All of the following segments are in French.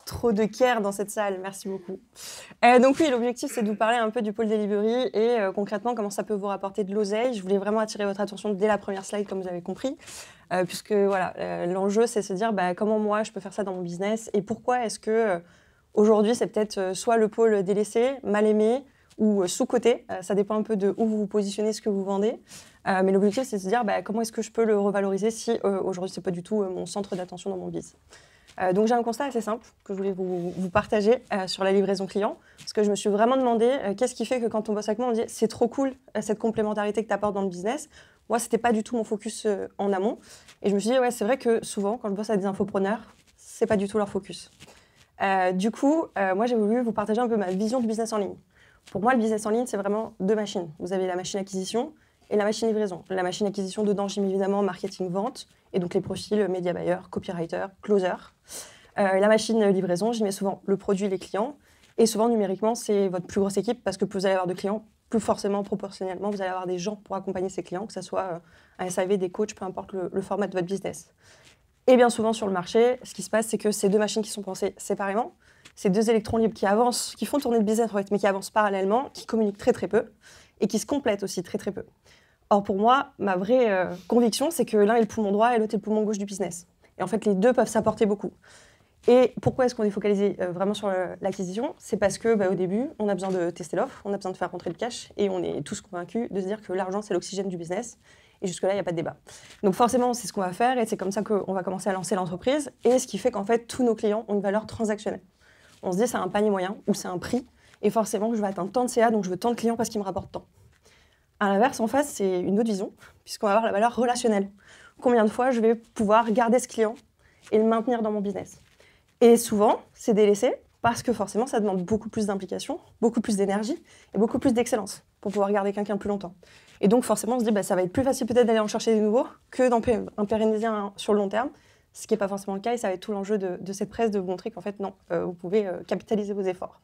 Trop de care dans cette salle, merci beaucoup. Donc oui, l'objectif, c'est de vous parler un peu du pôle delivery et concrètement, comment ça peut vous rapporter de l'oseille. Je voulais vraiment attirer votre attention dès la première slide, comme vous avez compris, puisque voilà, l'enjeu, c'est se dire comment moi, je peux faire ça dans mon business et pourquoi est-ce que aujourd'hui, c'est peut-être soit le pôle délaissé, mal aimé ou sous-coté. Ça dépend un peu de où vous vous positionnez, ce que vous vendez. Mais l'objectif, c'est de se dire comment est-ce que je peux le revaloriser si aujourd'hui, c'est pas du tout mon centre d'attention dans mon business. Donc j'ai un constat assez simple que je voulais vous partager sur la livraison client, parce que je me suis vraiment demandé qu'est-ce qui fait que quand on bosse avec moi, on dit c'est trop cool cette complémentarité que tu apportes dans le business. Moi, c'était pas du tout mon focus en amont. Et je me suis dit, ouais, c'est vrai que souvent, quand je bosse avec des infopreneurs, c'est pas du tout leur focus. Du coup, moi, j'ai voulu vous partager un peu ma vision du business en ligne. Pour moi, le business en ligne, c'est vraiment deux machines. Vous avez la machine acquisition et la machine livraison. La machine acquisition, dedans, j'ai mis évidemment marketing, vente, et donc les profils media buyer, copywriter, closer. La machine livraison, j'y mets souvent le produit, les clients, et souvent numériquement, c'est votre plus grosse équipe, parce que plus vous allez avoir de clients, plus forcément, proportionnellement, vous allez avoir des gens pour accompagner ces clients, que ce soit un SAV, des coachs, peu importe le format de votre business. Et bien souvent sur le marché, ce qui se passe, c'est que ces deux machines qui sont pensées séparément, ces deux électrons libres qui avancent, qui font tourner le business en fait, mais qui avancent parallèlement, qui communiquent très très peu, et qui se complètent aussi très très peu. Or pour moi, ma vraie conviction, c'est que l'un est le poumon droit et l'autre est le poumon gauche du business. Et en fait, les deux peuvent s'apporter beaucoup. Et pourquoi est-ce qu'on est focalisé vraiment sur l'acquisition? C'est parce que au début, on a besoin de tester l'offre, on a besoin de faire rentrer le cash, et on est tous convaincus de se dire que l'argent, c'est l'oxygène du business. Et jusque-là, il n'y a pas de débat. Donc forcément, c'est ce qu'on va faire, et c'est comme ça qu'on va commencer à lancer l'entreprise, et ce qui fait qu'en fait, tous nos clients ont une valeur transactionnelle. On se dit, c'est un panier moyen, ou c'est un prix, et forcément, je vais atteindre tant de CA, donc je veux tant de clients parce qu'ils me rapportent tant. À l'inverse, en face, c'est une autre vision, puisqu'on va avoir la valeur relationnelle. Combien de fois je vais pouvoir garder ce client et le maintenir dans mon business? Et souvent, c'est délaissé parce que forcément, ça demande beaucoup plus d'implication, beaucoup plus d'énergie et beaucoup plus d'excellence pour pouvoir garder quelqu'un plus longtemps. Et donc, forcément, on se dit, ça va être plus facile peut-être d'aller en chercher des nouveaux que d'en pérenniser un sur le long terme, ce qui n'est pas forcément le cas. Et ça va être tout l'enjeu de cette presse de vous montrer qu'en fait, non, vous pouvez capitaliser vos efforts.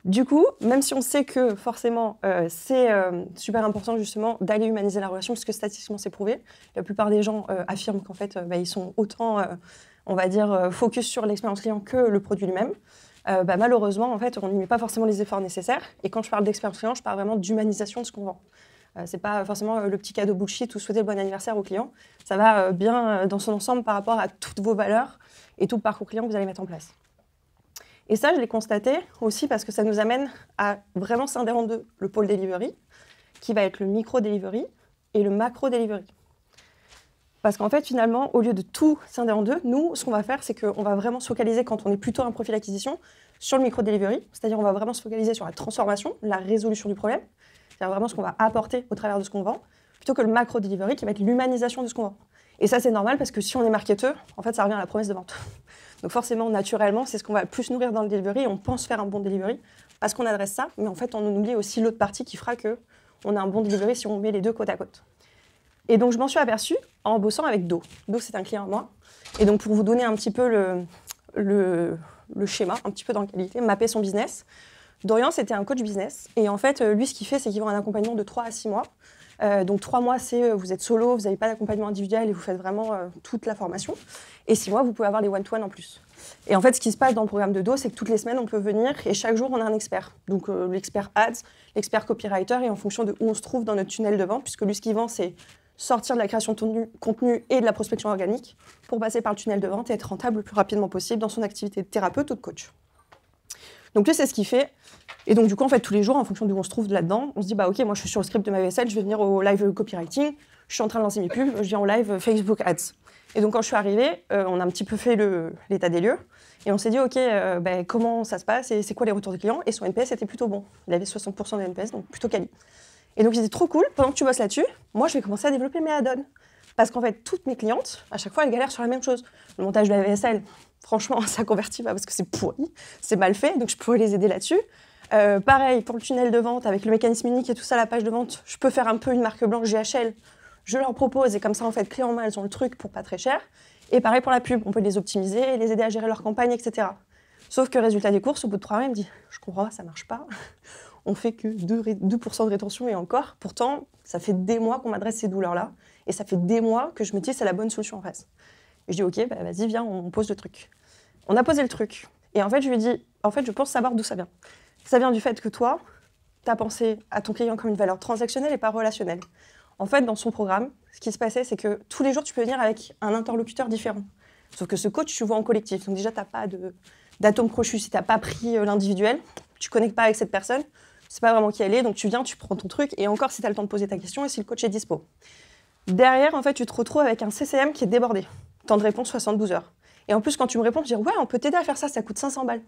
Du coup, même si on sait que forcément c'est super important justement d'aller humaniser la relation, parce que statistiquement c'est prouvé, la plupart des gens affirment qu'en fait ils sont autant, on va dire, focus sur l'expérience client que le produit lui-même. Malheureusement, en fait, on n'y met pas forcément les efforts nécessaires. Et quand je parle d'expérience client, je parle vraiment d'humanisation de ce qu'on vend. C'est pas forcément le petit cadeau bullshit ou souhaiter le bon anniversaire au client. Ça va bien dans son ensemble par rapport à toutes vos valeurs et tout le parcours client que vous allez mettre en place. Et ça, je l'ai constaté aussi parce que ça nous amène à vraiment scinder en deux le pôle delivery, qui va être le micro-delivery et le macro-delivery. Parce qu'en fait, finalement, au lieu de tout scinder en deux, nous, ce qu'on va faire, c'est qu'on va vraiment se focaliser, quand on est plutôt un profil acquisition, sur le micro-delivery, c'est-à-dire on va vraiment se focaliser sur la transformation, la résolution du problème, c'est-à-dire vraiment ce qu'on va apporter au travers de ce qu'on vend, plutôt que le macro-delivery qui va être l'humanisation de ce qu'on vend. Et ça, c'est normal parce que si on est marketeur, en fait, ça revient à la promesse de vente. Donc forcément, naturellement, c'est ce qu'on va le plus nourrir dans le delivery. Et on pense faire un bon delivery parce qu'on adresse ça, mais en fait, on oublie aussi l'autre partie qui fera qu'on a un bon delivery si on met les deux côte à côte. Et donc, je m'en suis aperçue en bossant avec Do. Do, c'est un client à moi. Et donc, pour vous donner un petit peu le schéma, un petit peu dans la qualité, mapper son business, Dorian, c'était un coach business. Et en fait, lui, ce qu'il fait, c'est qu'il vend un accompagnement de 3 à 6 mois. Donc 3 mois, c'est vous êtes solo, vous n'avez pas d'accompagnement individuel et vous faites vraiment toute la formation. Et 6 mois, vous pouvez avoir les one-to-one en plus. Et en fait, ce qui se passe dans le programme de Do, c'est que toutes les semaines, on peut venir et chaque jour, on a un expert. Donc l'expert ads, l'expert copywriter, et en fonction de où on se trouve dans notre tunnel de vente, puisque lui, ce qu'il vend, c'est sortir de la création de contenu et de la prospection organique pour passer par le tunnel de vente et être rentable le plus rapidement possible dans son activité de thérapeute ou de coach. Donc lui, c'est ce qu'il fait. Et donc, du coup, en fait, tous les jours, en fonction d'où on se trouve là-dedans, on se dit, OK, moi, je suis sur le script de ma VSL, je vais venir au live copywriting, je suis en train de lancer mes pubs, je viens au live Facebook Ads. Et donc, quand je suis arrivée, on a un petit peu fait l'état des lieux, et on s'est dit, OK, comment ça se passe, et c'est quoi les retours des clients? Et son NPS était plutôt bon. Il avait 60% de NPS, donc plutôt quali. Et donc, il dit, trop cool, pendant que tu bosses là-dessus, moi, je vais commencer à développer mes add-ons. Parce qu'en fait, toutes mes clientes, à chaque fois, elles galèrent sur la même chose. Le montage de la VSL, franchement, ça convertit pas parce que c'est pourri, c'est mal fait, donc je pourrais les aider là-dessus. Pareil, pour le tunnel de vente, avec le mécanisme unique et tout ça, la page de vente, je peux faire un peu une marque blanche GHL, je leur propose, et comme ça, en fait, clé en main, elles ont le truc pour pas très cher. Et pareil pour la pub, on peut les optimiser et les aider à gérer leur campagne, etc. Sauf que résultat des courses, au bout de 3 mois, elle me dit, je comprends, ça marche pas. On fait que 2% de rétention et encore. Pourtant, ça fait des mois qu'on m'adresse ces douleurs-là. Et ça fait des mois que je me dis c'est la bonne solution en face. Et je dis ok, vas-y, viens, on pose le truc. On a posé le truc. Et en fait, je lui ai dit, en fait, je pense savoir d'où ça vient. Ça vient du fait que toi, tu as pensé à ton client comme une valeur transactionnelle et pas relationnelle. En fait, dans son programme, ce qui se passait, c'est que tous les jours, tu peux venir avec un interlocuteur différent. Sauf que ce coach, tu vois en collectif. Donc déjà, tu n'as pas d'atome crochu. Si tu n'as pas pris l'individuel, tu ne connectes pas avec cette personne, tu ne sais pas vraiment qui elle est. Donc tu viens, tu prends ton truc. Et encore, si tu as le temps de poser ta question et si le coach est dispo. Derrière, en fait, tu te retrouves avec un CCM qui est débordé. Temps de réponse, 72 heures. Et en plus, quand tu me réponds, je dis « Ouais, on peut t'aider à faire ça, ça coûte 500 balles. »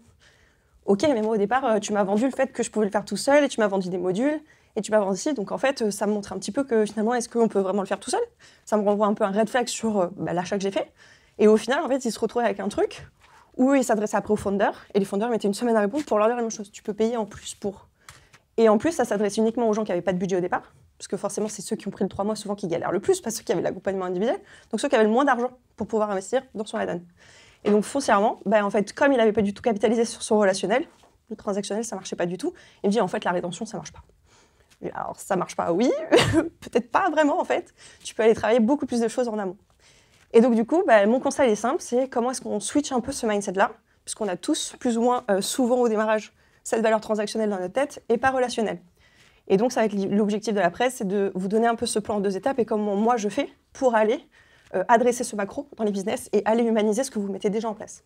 Ok, mais moi, au départ, tu m'as vendu le fait que je pouvais le faire tout seul et tu m'as vendu des modules. Et tu vas voir ici, donc en fait, ça me montre un petit peu que finalement, est-ce qu'on peut vraiment le faire tout seul? Ça me renvoie un peu un red flag sur l'achat que j'ai fait. Et au final, en fait, ils se retrouvent avec un truc où ils s'adressaient après aux founders, et les founders mettaient une semaine à répondre pour leur dire la même chose. Tu peux payer en plus pour. Et en plus, ça s'adresse uniquement aux gens qui n'avaient pas de budget au départ, parce que forcément, c'est ceux qui ont pris le 3 mois souvent qui galèrent le plus, pas ceux qui avaient l'accompagnement individuel, donc ceux qui avaient le moins d'argent pour pouvoir investir dans son add-on. Et donc, foncièrement, en fait, comme il n'avait pas du tout capitalisé sur son relationnel, le transactionnel, ça ne marchait pas du tout, il me dit, en fait, la rétention, ça ne marche pas. Alors, ça marche pas, oui, peut-être pas vraiment en fait. Tu peux aller travailler beaucoup plus de choses en amont. Et donc, du coup, mon conseil est simple, c'est comment est-ce qu'on switch un peu ce mindset-là, puisqu'on a tous, plus ou moins, souvent au démarrage, cette valeur transactionnelle dans notre tête et pas relationnelle. Et donc, ça va être l'objectif de la presse, c'est de vous donner un peu ce plan en 2 étapes et comment moi je fais pour aller adresser ce macro dans les business et aller humaniser ce que vous mettez déjà en place.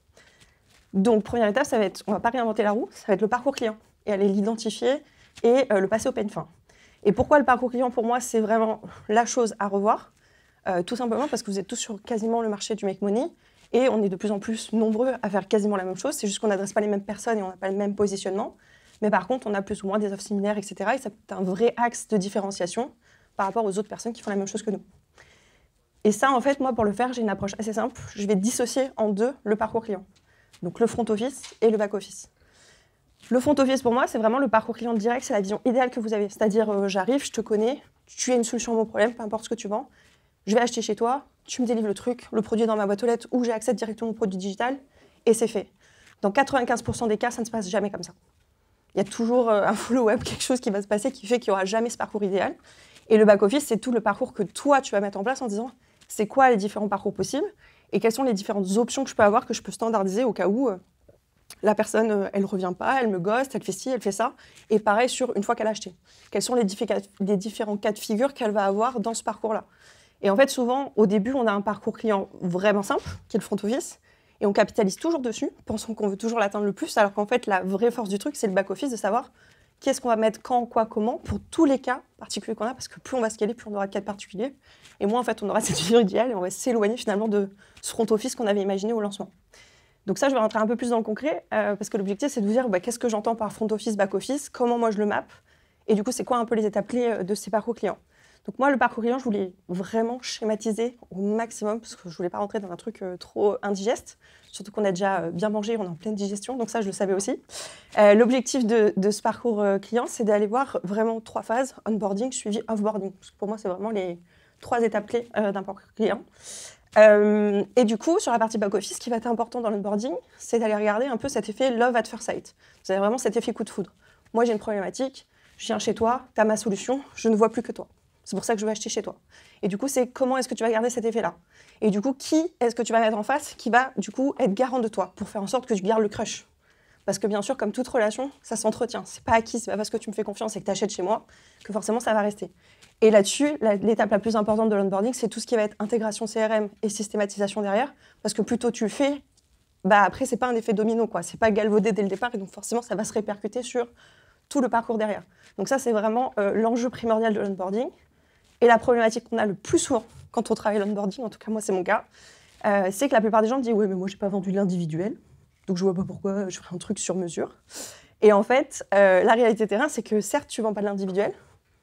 Donc, première étape, ça va être, on va pas réinventer la roue, ça va être le parcours client et aller l'identifier et le passer au peigne fin. Et pourquoi le parcours client, pour moi, c'est vraiment la chose à revoir? Tout simplement parce que vous êtes tous sur quasiment le marché du make money et on est de plus en plus nombreux à faire quasiment la même chose. C'est juste qu'on n'adresse pas les mêmes personnes et on n'a pas le même positionnement. Mais par contre, on a plus ou moins des offres similaires, etc. Et ça peut être un vrai axe de différenciation par rapport aux autres personnes qui font la même chose que nous. Et ça, en fait, moi, pour le faire, j'ai une approche assez simple. Je vais dissocier en 2 le parcours client. Donc le front office et le back office. Le front office, pour moi, c'est vraiment le parcours client direct, c'est la vision idéale que vous avez. C'est-à-dire, j'arrive, je te connais, tu as une solution à mon problème, peu importe ce que tu vends, je vais acheter chez toi, tu me délivres le truc, le produit est dans ma boîte aux lettres ou j'ai accès directement au produit digital, et c'est fait. Dans 95% des cas, ça ne se passe jamais comme ça. Il y a toujours un follow-up, quelque chose qui va se passer qui fait qu'il n'y aura jamais ce parcours idéal. Et le back-office, c'est tout le parcours que toi, tu vas mettre en place en disant c'est quoi les différents parcours possibles et quelles sont les différentes options que je peux avoir, que je peux standardiser au cas où la personne, elle ne revient pas, elle me ghost, elle fait ci, elle fait ça. Et pareil sur une fois qu'elle a acheté. Quels sont les différents cas de figure qu'elle va avoir dans ce parcours-là. Et en fait, souvent, au début, on a un parcours client vraiment simple, qui est le front office, et on capitalise toujours dessus, pensant qu'on veut toujours l'atteindre le plus, alors qu'en fait, la vraie force du truc, c'est le back-office, de savoir qu'est-ce qu'on va mettre quand, quoi, comment, pour tous les cas particuliers qu'on a, parce que plus on va scaler, plus on aura de cas particuliers, et moins, en fait, on aura cette vision idéale, et on va s'éloigner finalement de ce front office qu'on avait imaginé au lancement. Donc ça, je vais rentrer un peu plus dans le concret, parce que l'objectif, c'est de vous dire qu'est-ce que j'entends par front office, back office, comment moi je le map, et du coup, c'est quoi un peu les étapes clés de ces parcours clients. Donc moi, le parcours client, je voulais vraiment schématiser au maximum, parce que je voulais pas rentrer dans un truc trop indigeste, surtout qu'on a déjà bien mangé, on est en pleine digestion, donc ça, je le savais aussi. L'objectif de ce parcours client, c'est d'aller voir vraiment 3 phases, onboarding, suivi, offboarding. Parce que pour moi, c'est vraiment les 3 étapes clés d'un parcours client. Et du coup, sur la partie back-office, ce qui va être important dans l'onboarding, c'est d'aller regarder un peu cet effet love at first sight. Vous avez vraiment cet effet coup de foudre. Moi, j'ai une problématique, je viens chez toi, tu as ma solution, je ne vois plus que toi. C'est pour ça que je veux acheter chez toi. Et du coup, c'est comment est-ce que tu vas garder cet effet-là? Et du coup, qui est-ce que tu vas mettre en face qui va, du coup, être garant de toi pour faire en sorte que tu gardes le crush? Parce que bien sûr, comme toute relation, ça s'entretient. C'est pas acquis, c'est pas parce que tu me fais confiance et que tu achètes chez moi que forcément ça va rester. Et là-dessus, l'étape la plus importante de l'onboarding, c'est tout ce qui va être intégration CRM et systématisation derrière. Parce que plus tôt tu le fais, après, c'est pas un effet domino, quoi. C'est pas galvaudé dès le départ et donc forcément, ça va se répercuter sur tout le parcours derrière. Donc ça, c'est vraiment l'enjeu primordial de l'onboarding. Et la problématique qu'on a le plus souvent quand on travaille l'onboarding, en tout cas moi c'est mon cas, c'est que la plupart des gens me disent « Oui, mais moi j'ai pas vendu de l'individuel, donc je vois pas pourquoi je ferais un truc sur mesure. » Et en fait, la réalité terrain, c'est que certes tu vends pas de l'individuel,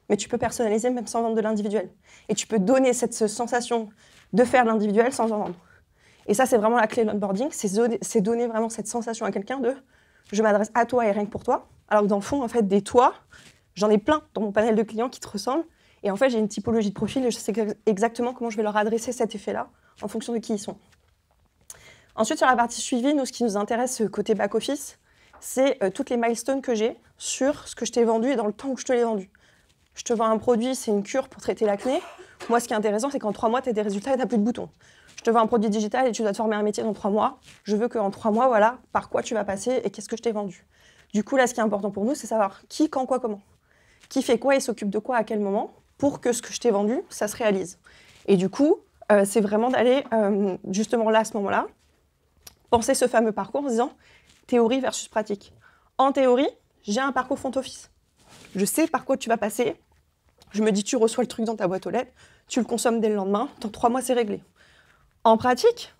mais tu peux personnaliser même sans vendre de l'individuel. Et tu peux donner cette sensation de faire l'individuel sans en vendre. Et ça, c'est vraiment la clé de l'onboarding, c'est donner vraiment cette sensation à quelqu'un de « Je m'adresse à toi et rien que pour toi », alors que dans le fond, en fait, des toi, j'en ai plein dans mon panel de clients qui te ressemblent. Et en fait, j'ai une typologie de profil et je sais exactement comment je vais leur adresser cet effet-là en fonction de qui ils sont. Ensuite, sur la partie suivi, nous, ce qui nous intéresse côté back-office, c'est toutes les milestones que j'ai sur ce que je t'ai vendu et dans le temps où je te l'ai vendu. Je te vends un produit, c'est une cure pour traiter l'acné. Moi, ce qui est intéressant, c'est qu'en 3 mois, tu as des résultats et tu n'as plus de boutons. je te vends un produit digital et tu dois te former un métier dans 3 mois. Je veux qu'en 3 mois, voilà, par quoi tu vas passer et qu'est-ce que je t'ai vendu. Du coup, là, ce qui est important pour nous, c'est savoir qui, quand, quoi, comment. Qui fait quoi et s'occupe de quoi à quel moment pour que ce que je t'ai vendu, ça se réalise. Et du coup, c'est vraiment d'aller justement là, à ce moment-là, penser ce fameux parcours en disant théorie versus pratique. En théorie, j'ai un parcours front office. Je sais par quoi tu vas passer. Je me dis, tu reçois le truc dans ta boîte aux lettres, tu le consommes dès le lendemain, dans 3 mois, c'est réglé. En pratique,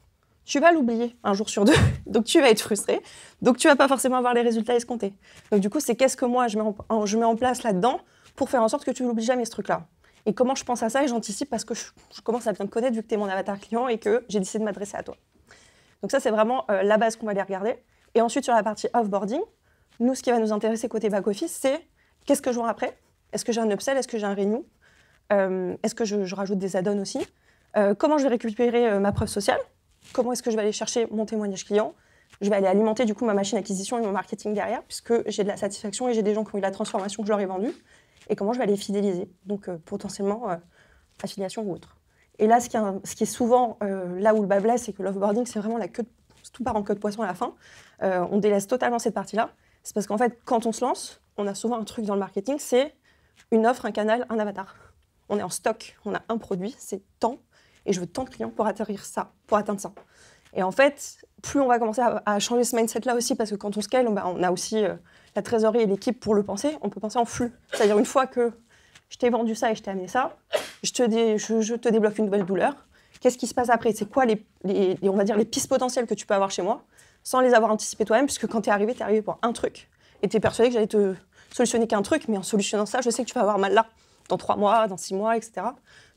tu vas l'oublier un jour sur 2, donc tu vas être frustré, donc tu vas pas forcément avoir les résultats escomptés. Donc du coup, c'est qu'est-ce que moi, je mets en place là-dedans pour faire en sorte que tu n'oublies jamais ce truc-là. Et comment je pense à ça, et j'anticipe parce que je commence à bien te connaître vu que tu es mon avatar client et que j'ai décidé de m'adresser à toi. Donc ça, c'est vraiment la base qu'on va aller regarder. Et ensuite, sur la partie offboarding, nous, ce qui va nous intéresser côté back-office, c'est qu'est-ce que je vends après ? Est-ce que j'ai un upsell ? Est-ce que j'ai un renew ? Est-ce que je rajoute des add-ons aussi ? Comment je vais récupérer ma preuve sociale ? Comment est-ce que je vais aller chercher mon témoignage client ? Je vais aller alimenter du coup ma machine acquisition et mon marketing derrière, puisque j'ai de la satisfaction et j'ai des gens qui ont eu la transformation que je leur ai vendue. Et comment je vais les fidéliser ? Donc potentiellement affiliation ou autre. Et là, ce qui est souvent là où le bas blesse, c'est que l'offboarding, c'est vraiment tout part en queue de poisson à la fin. On délaisse totalement cette partie-là. C'est parce qu'en fait, quand on se lance, on a souvent un truc dans le marketing, c'est une offre, un canal, un avatar. On est en stock, on a un produit, c'est tant, et je veux tant de clients pour atterrir ça, pour atteindre ça. Et en fait, plus on va commencer à changer ce mindset-là aussi, parce que quand on scale, on a aussi la trésorerie et l'équipe pour le penser, on peut penser en flux. C'est-à-dire une fois que je t'ai vendu ça et je t'ai amené ça, je te débloque une nouvelle douleur. Qu'est-ce qui se passe après ? C'est quoi on va dire les pistes potentielles que tu peux avoir chez moi, sans les avoir anticipées toi-même, puisque quand tu es arrivé pour un truc, et tu es persuadé que j'allais te solutionner qu'un truc, mais en solutionnant ça, je sais que tu vas avoir mal là, dans 3 mois, dans 6 mois, etc.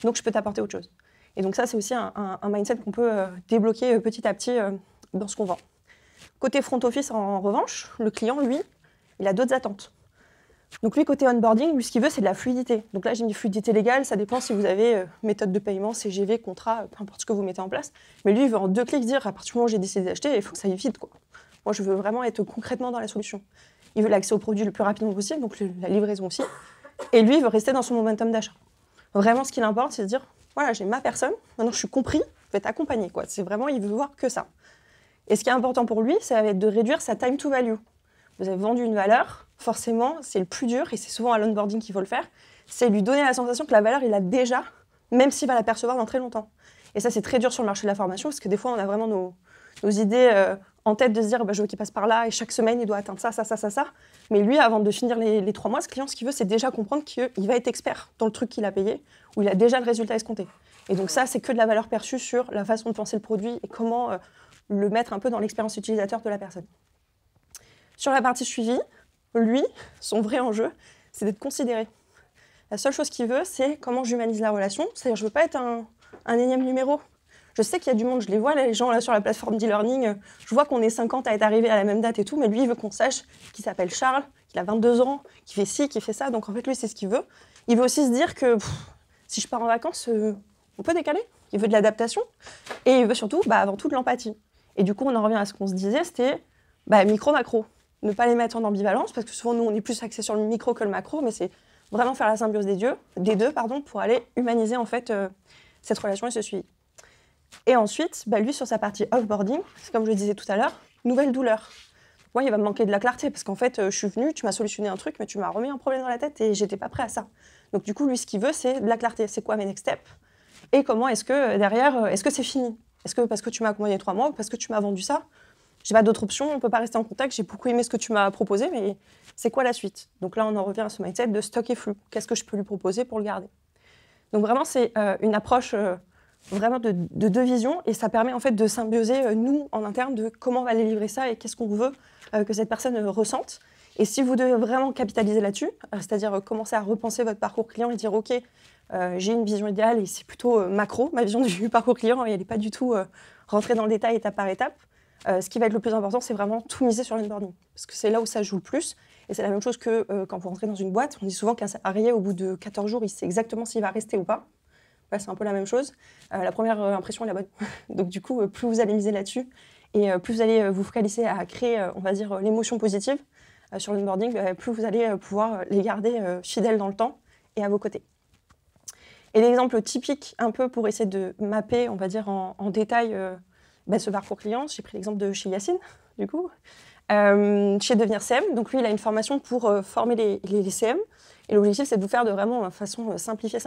Donc je peux t'apporter autre chose. Et donc ça, c'est aussi un mindset qu'on peut débloquer petit à petit dans ce qu'on vend. Côté front office, en revanche, le client, lui, il a d'autres attentes. Donc lui, côté onboarding, lui, ce qu'il veut, c'est de la fluidité. Donc là, j'ai mis fluidité légale, ça dépend si vous avez méthode de paiement, CGV, contrat, peu importe ce que vous mettez en place. Mais lui, il veut en 2 clics dire, à partir du moment où j'ai décidé d'acheter, il faut que ça aille vite, quoi. Moi, je veux vraiment être concrètement dans la solution. Il veut l'accès au produit le plus rapidement possible, donc la livraison aussi. Et lui, il veut rester dans son momentum d'achat. Vraiment, ce qui l'importe, c'est de dire, voilà, j'ai ma personne, maintenant je suis compris, je vais t'accompagner, quoi. C'est vraiment, il veut voir que ça. Et ce qui est important pour lui, ça va être de réduire sa time to value. Vous avez vendu une valeur, forcément, c'est le plus dur, et c'est souvent à l'onboarding qu'il faut le faire, c'est lui donner la sensation que la valeur, il l'a déjà, même s'il va la percevoir dans très longtemps. Et ça, c'est très dur sur le marché de la formation, parce que des fois, on a vraiment nos idées en tête de se dire, je veux qu'il passe par là, et chaque semaine, il doit atteindre ça. Mais lui, avant de finir les 3 mois, ce client, ce qu'il veut, c'est déjà comprendre qu'il va être expert dans le truc qu'il a payé, où il a déjà le résultat escompté. Et donc ça, c'est que de la valeur perçue sur la façon de penser le produit et comment le mettre un peu dans l'expérience utilisateur de la personne. Sur la partie suivi, lui, son vrai enjeu, c'est d'être considéré. La seule chose qu'il veut, c'est comment j'humanise la relation. C'est-à-dire, je ne veux pas être un énième numéro. Je sais qu'il y a du monde, je les vois, les gens là sur la plateforme d'e-learning, je vois qu'on est 50 à être arrivés à la même date et tout, mais lui, il veut qu'on sache qu'il s'appelle Charles, qu'il a 22 ans, qu'il fait ci, qu'il fait ça. Donc en fait, lui, c'est ce qu'il veut. Il veut aussi se dire que si je pars en vacances, on peut décaler. Il veut de l'adaptation. Et il veut surtout, avant tout, de l'empathie. Et du coup, on en revient à ce qu'on se disait, c'était micro-macro. Ne pas les mettre en ambivalence, parce que souvent, nous, on est plus axé sur le micro que le macro, mais c'est vraiment faire la symbiose des deux, pour aller humaniser en fait cette relation et ce suivi. Et ensuite, lui, sur sa partie offboarding, c'est comme je le disais tout à l'heure, nouvelle douleur. Moi, il va me manquer de la clarté, parce qu'en fait, je suis venue, tu m'as solutionné un truc, mais tu m'as remis un problème dans la tête et j'étais pas prêt à ça. Donc du coup, lui, ce qu'il veut, c'est de la clarté. C'est quoi mes next steps ? Et comment est-ce que derrière, est-ce que c'est fini ? Est-ce que parce que tu m'as accompagné 3 mois, ou parce que tu m'as vendu ça, j'ai pas d'autre option, on peut pas rester en contact, j'ai beaucoup aimé ce que tu m'as proposé, mais c'est quoi la suite ? Donc là, on en revient à ce mindset de stock et flux. Qu'est-ce que je peux lui proposer pour le garder ? Donc vraiment, c'est une approche vraiment de 2 visions, et ça permet en fait de symbioser nous en interne de comment on va aller livrer ça et qu'est-ce qu'on veut que cette personne ressente. Et si vous devez vraiment capitaliser là-dessus, c'est-à-dire commencer à repenser votre parcours client et dire ok, j'ai une vision idéale et c'est plutôt macro, ma vision du parcours client, et elle n'est pas du tout rentrée dans le détail étape par étape. Ce qui va être le plus important, c'est vraiment tout miser sur l'onboarding, parce que c'est là où ça joue le plus. Et c'est la même chose que quand vous rentrez dans une boîte, on dit souvent qu'un salarié, au bout de 14 jours, il sait exactement s'il va rester ou pas. C'est un peu la même chose. La première impression est la bonne. Donc du coup, plus vous allez miser là-dessus et plus vous allez vous focaliser à créer, on va dire, l'émotion positive sur l'onboarding, plus vous allez pouvoir les garder fidèles dans le temps et à vos côtés. Et l'exemple typique, un peu pour essayer de mapper, on va dire en détail, ce parcours client, j'ai pris l'exemple de chez Yacine, du coup, chez Devenir CM. Donc lui, il a une formation pour former les CM. Et l'objectif, c'est de vous faire de vraiment façon simplifiée.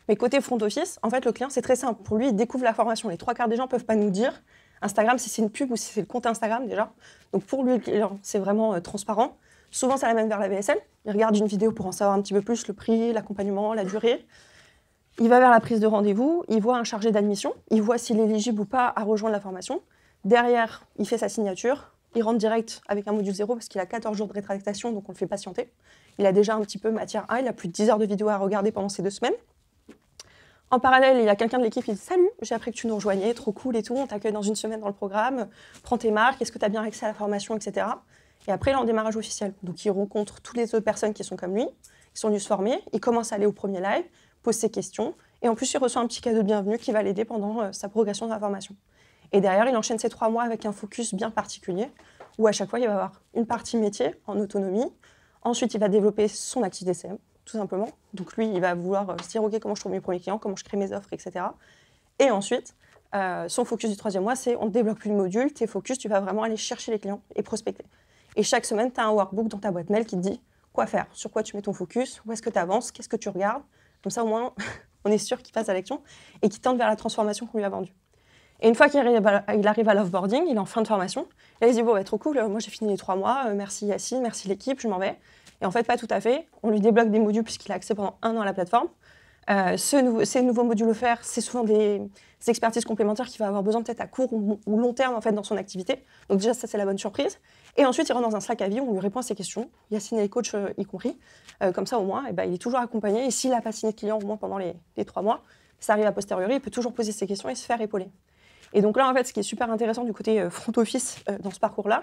Mais côté front office, en fait, le client, c'est très simple. Pour lui, il découvre la formation. Les 3 quarts des gens ne peuvent pas nous dire Instagram, si c'est une pub ou si c'est le compte Instagram, déjà. Donc pour lui, le client, c'est vraiment transparent. Souvent, ça l'amène vers la VSL. Il regarde une vidéo pour en savoir un petit peu plus, le prix, l'accompagnement, la durée. Il va vers la prise de rendez-vous, il voit un chargé d'admission, il voit s'il est éligible ou pas à rejoindre la formation. Derrière, il fait sa signature, il rentre direct avec un module 0 parce qu'il a 14 jours de rétractation, donc on le fait patienter. Il a déjà un petit peu matière 1, il a plus de 10 heures de vidéo à regarder pendant ces 2 semaines. En parallèle, il y a quelqu'un de l'équipe qui dit « Salut, j'ai appris que tu nous rejoignais, trop cool et tout, on t'accueille dans une semaine dans le programme, prends tes marques, est-ce que tu as bien accès à la formation, etc. » Et après, il est en démarrage officiel. Donc il rencontre toutes les autres personnes qui sont comme lui, qui sont venues se former, il commence à aller au premier live, pose ses questions, et en plus, il reçoit un petit cadeau de bienvenue qui va l'aider pendant sa progression dans la formation. Et derrière, il enchaîne ses 3 mois avec un focus bien particulier, où à chaque fois, il va avoir une partie métier en autonomie. Ensuite, il va développer son activité CM, tout simplement. Donc lui, il va vouloir se dire, OK, comment je trouve mes premiers clients, comment je crée mes offres, etc. Et ensuite, son focus du 3e mois, c'est on ne débloque plus de modules, tes focus, tu vas vraiment aller chercher les clients et prospecter. Et chaque semaine, tu as un workbook dans ta boîte mail qui te dit quoi faire, sur quoi tu mets ton focus, où est-ce que tu avances, qu'est-ce que tu regardes. Comme ça, au moins, on est sûr qu'il passe à l'action et qu'il tente vers la transformation qu'on lui a vendue. Et une fois qu'il arrive à l'offboarding, il est en fin de formation, et là, il se dit, bon, trop cool, moi j'ai fini les 3 mois, merci Yacine, merci l'équipe, je m'en vais. Et en fait, pas tout à fait. On lui débloque des modules puisqu'il a accès pendant 1 an à la plateforme. Ces nouveaux modules offerts, c'est souvent des expertises complémentaires qu'il va avoir besoin peut-être à court ou long terme en fait, dans son activité. Donc déjà, ça, c'est la bonne surprise. Et ensuite, il rentre dans un Slack à vie où on lui répond à ses questions, Yacine et les coachs y compris. Comme ça, au moins, il est toujours accompagné. Et s'il n'a pas signé de client au moins pendant les 3 mois, ça arrive a posteriori, il peut toujours poser ses questions et se faire épauler. Et donc là, en fait, ce qui est super intéressant du côté front office dans ce parcours-là,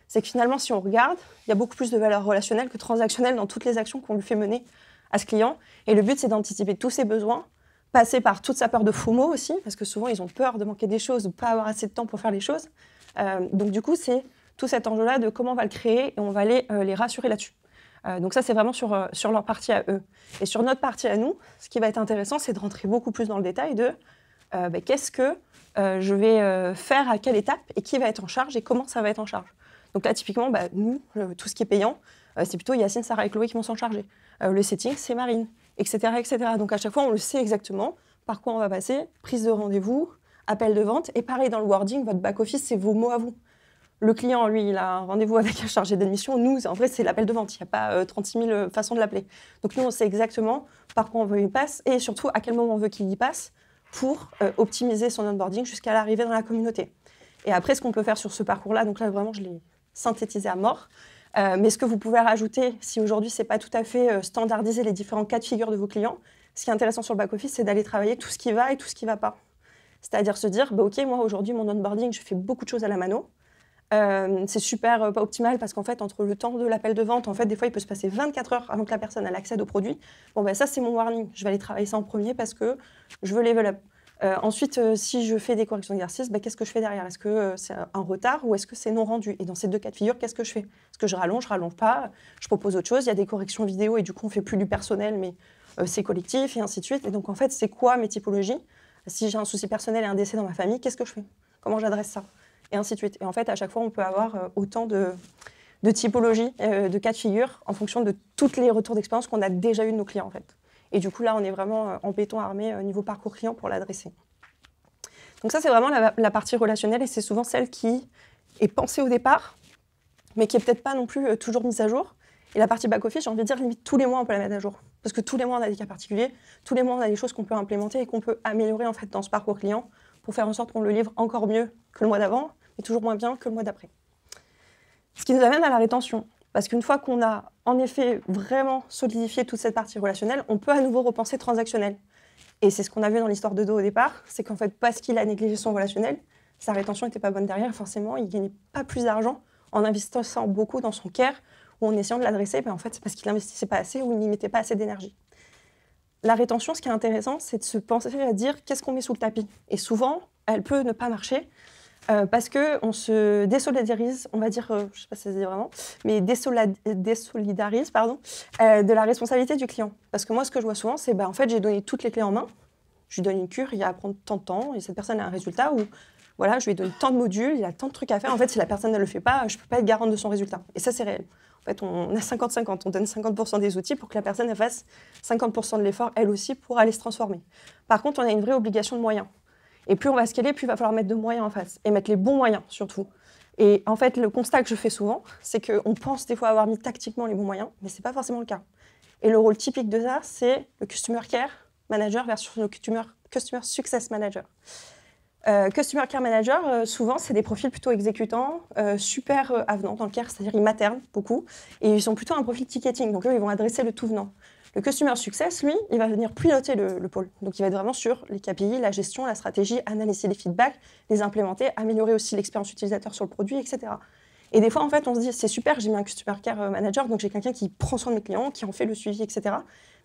c'est que finalement, si on regarde, il y a beaucoup plus de valeur relationnelle que transactionnelle dans toutes les actions qu'on lui fait mener à ce client. Et le but, c'est d'anticiper tous ses besoins, passer par toute sa peur de FOMO aussi, parce que souvent, ils ont peur de manquer des choses, de ne pas avoir assez de temps pour faire les choses. Donc du coup, c'est tout cet enjeu-là de comment on va le créer et on va les rassurer là-dessus. Donc ça, c'est vraiment sur leur partie à eux. Et sur notre partie à nous, ce qui va être intéressant, c'est de rentrer beaucoup plus dans le détail de qu'est-ce que je vais faire à quelle étape et qui va être en charge et comment ça va être en charge. Donc là, typiquement, nous, tout ce qui est payant, c'est plutôt Yacine, Sarah et Chloé qui vont s'en charger. Le setting, c'est Marine, etc., etc. Donc à chaque fois, on le sait exactement par quoi on va passer, prise de rendez-vous, appel de vente. Et pareil, dans le wording, votre back-office, c'est vos mots à vous. Le client, lui, il a un rendez-vous avec un chargé d'admission. Nous, en vrai, c'est l'appel de vente. Il n'y a pas 36 000 façons de l'appeler. Donc nous, on sait exactement par quoi on veut qu'il passe et surtout à quel moment on veut qu'il y passe pour optimiser son onboarding jusqu'à l'arrivée dans la communauté. Et après, ce qu'on peut faire sur ce parcours-là, donc là, vraiment, je l'ai synthétisé à mort. Mais ce que vous pouvez rajouter, si aujourd'hui, ce n'est pas tout à fait standardisé les différents cas de figure de vos clients, ce qui est intéressant sur le back-office, c'est d'aller travailler tout ce qui va et tout ce qui ne va pas. C'est-à-dire se dire, OK, moi, aujourd'hui, mon onboarding, je fais beaucoup de choses à la mano. C'est super pas optimal parce qu'en fait, entre le temps de l'appel de vente, en fait, des fois, il peut se passer 24 heures avant que la personne accède au produit. Bon, ça, c'est mon warning. Je vais aller travailler ça en premier parce que je veux level up. Ensuite, si je fais des corrections d'exercice, qu'est-ce que je fais derrière? Est-ce que c'est un retard ou est-ce que c'est non rendu? Et dans ces 2 cas de figure, qu'est-ce que je fais? Est-ce que je rallonge pas? Je propose autre chose. Il y a des corrections vidéo et du coup, on ne fait plus du personnel, mais c'est collectif et ainsi de suite. Et donc, en fait, c'est quoi mes typologies? Si j'ai un souci personnel et un décès dans ma famille, qu'est-ce que je fais? Comment j'adresse ça? Et ainsi de suite. Et en fait, à chaque fois, on peut avoir autant de typologies, de cas de figure, en fonction de tous les retours d'expérience qu'on a déjà eu de nos clients, en fait. Et du coup, là, on est vraiment en béton armé niveau parcours client pour l'adresser. Donc ça, c'est vraiment la partie relationnelle et c'est souvent celle qui est pensée au départ, mais qui n'est peut-être pas non plus toujours mise à jour. Et la partie back-office, j'ai envie de dire, limite, tous les mois, on peut la mettre à jour. Parce que tous les mois, on a des cas particuliers, tous les mois, on a des choses qu'on peut implémenter et qu'on peut améliorer en fait, dans ce parcours client pour faire en sorte qu'on le livre encore mieux que le mois d'avant, mais toujours moins bien que le mois d'après. Ce qui nous amène à la rétention. Parce qu'une fois qu'on a en effet vraiment solidifié toute cette partie relationnelle, on peut à nouveau repenser transactionnel. Et c'est ce qu'on a vu dans l'histoire de Do au départ, c'est qu'en fait, parce qu'il a négligé son relationnel, sa rétention n'était pas bonne derrière, forcément, il ne gagnait pas plus d'argent en investissant beaucoup dans son care ou en essayant de l'adresser, en fait, c'est parce qu'il n'investissait pas assez ou il n'y mettait pas assez d'énergie. La rétention, ce qui est intéressant, c'est de se penser à dire qu'est-ce qu'on met sous le tapis. Et souvent, elle peut ne pas marcher. Parce qu'on se désolidarise, on va dire, je ne sais pas si ça se dit vraiment, mais désolidarise pardon, de la responsabilité du client. Parce que moi, ce que je vois souvent, c'est en fait, j'ai donné toutes les clés en main, je lui donne une cure, il y a à prendre tant de temps, et cette personne a un résultat où voilà, je lui donne tant de modules, il a tant de trucs à faire. En fait, si la personne ne le fait pas, je ne peux pas être garante de son résultat. Et ça, c'est réel. En fait, on a 50-50, on donne 50% des outils pour que la personne fasse 50% de l'effort, elle aussi, pour aller se transformer. Par contre, on a une vraie obligation de moyens. Et plus on va scaler, plus il va falloir mettre de moyens en face, et mettre les bons moyens surtout. Et en fait, le constat que je fais souvent, c'est qu'on pense des fois avoir mis tactiquement les bons moyens, mais ce n'est pas forcément le cas. Et le rôle typique de ça, c'est le Customer Care Manager versus le Customer Success Manager. Customer Care Manager, souvent, c'est des profils plutôt exécutants, super avenants dans le care, c'est-à-dire ils maternent beaucoup, et ils sont plutôt un profil ticketing, donc eux, ils vont adresser le tout venant. Le Customer Success, lui, il va venir piloter le pôle. Donc, il va être vraiment sur les KPI, la gestion, la stratégie, analyser les feedbacks, les implémenter, améliorer aussi l'expérience utilisateur sur le produit, etc. Et des fois, en fait, on se dit, c'est super, j'ai mis un Customer Care Manager, donc j'ai quelqu'un qui prend soin de mes clients, qui en fait le suivi, etc.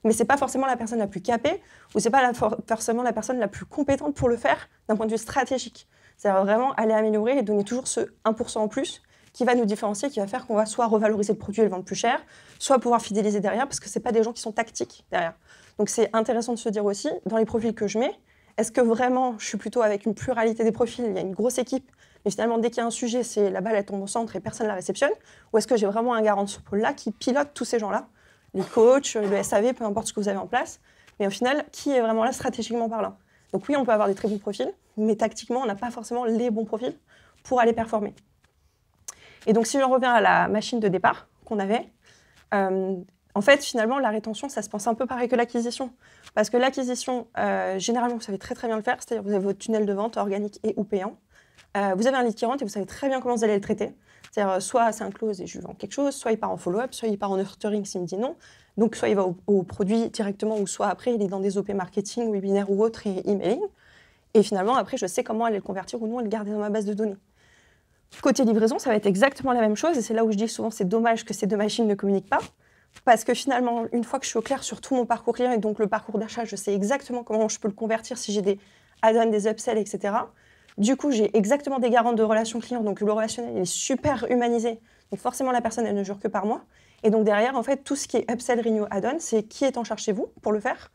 Mais ce n'est pas forcément la personne la plus capée, ou ce n'est pas forcément la personne la plus compétente pour le faire d'un point de vue stratégique. C'est-à-dire vraiment aller améliorer et donner toujours ce 1% en plus qui va nous différencier, qui va faire qu'on va soit revaloriser le produit et le vendre plus cher, soit pouvoir fidéliser derrière, parce que ce n'est pas des gens qui sont tactiques derrière. Donc c'est intéressant de se dire aussi, dans les profils que je mets, est-ce que vraiment je suis plutôt avec une pluralité des profils, il y a une grosse équipe, mais finalement dès qu'il y a un sujet, c'est la balle elle tombe au centre et personne ne la réceptionne, ou est-ce que j'ai vraiment un garant de ce pôle-là qui pilote tous ces gens-là, les coachs, le SAV, peu importe ce que vous avez en place, mais au final, qui est vraiment là stratégiquement parlant? Donc oui, on peut avoir des très bons profils, mais tactiquement, on n'a pas forcément les bons profils pour aller performer. Et donc, si je reviens à la machine de départ qu'on avait, en fait, finalement, la rétention, ça se pense un peu pareil que l'acquisition. Parce que l'acquisition, généralement, vous savez très très bien le faire, c'est-à-dire vous avez votre tunnel de vente organique et ou payant. Vous avez un lead qui rentre et vous savez très bien comment vous allez le traiter. C'est-à-dire, soit c'est un close et je lui vends quelque chose, soit il part en follow-up, soit il part en nurturing s'il me dit non. Donc, soit il va au produit directement, ou soit après, il est dans des OP marketing, webinaire ou autre, et emailing. Et finalement, après, je sais comment aller le convertir ou non et le garder dans ma base de données. Côté livraison, ça va être exactement la même chose, et c'est là où je dis souvent c'est dommage que ces deux machines ne communiquent pas, parce que finalement, une fois que je suis au clair sur tout mon parcours client, et donc le parcours d'achat, je sais exactement comment je peux le convertir si j'ai des add-ons, des upsells, etc. Du coup, j'ai exactement des garants de relations clients, donc le relationnel est super humanisé, donc forcément la personne, elle ne jure que par moi. Et donc derrière, en fait, tout ce qui est upsell, renew, add-on, c'est qui est en charge chez vous pour le faire,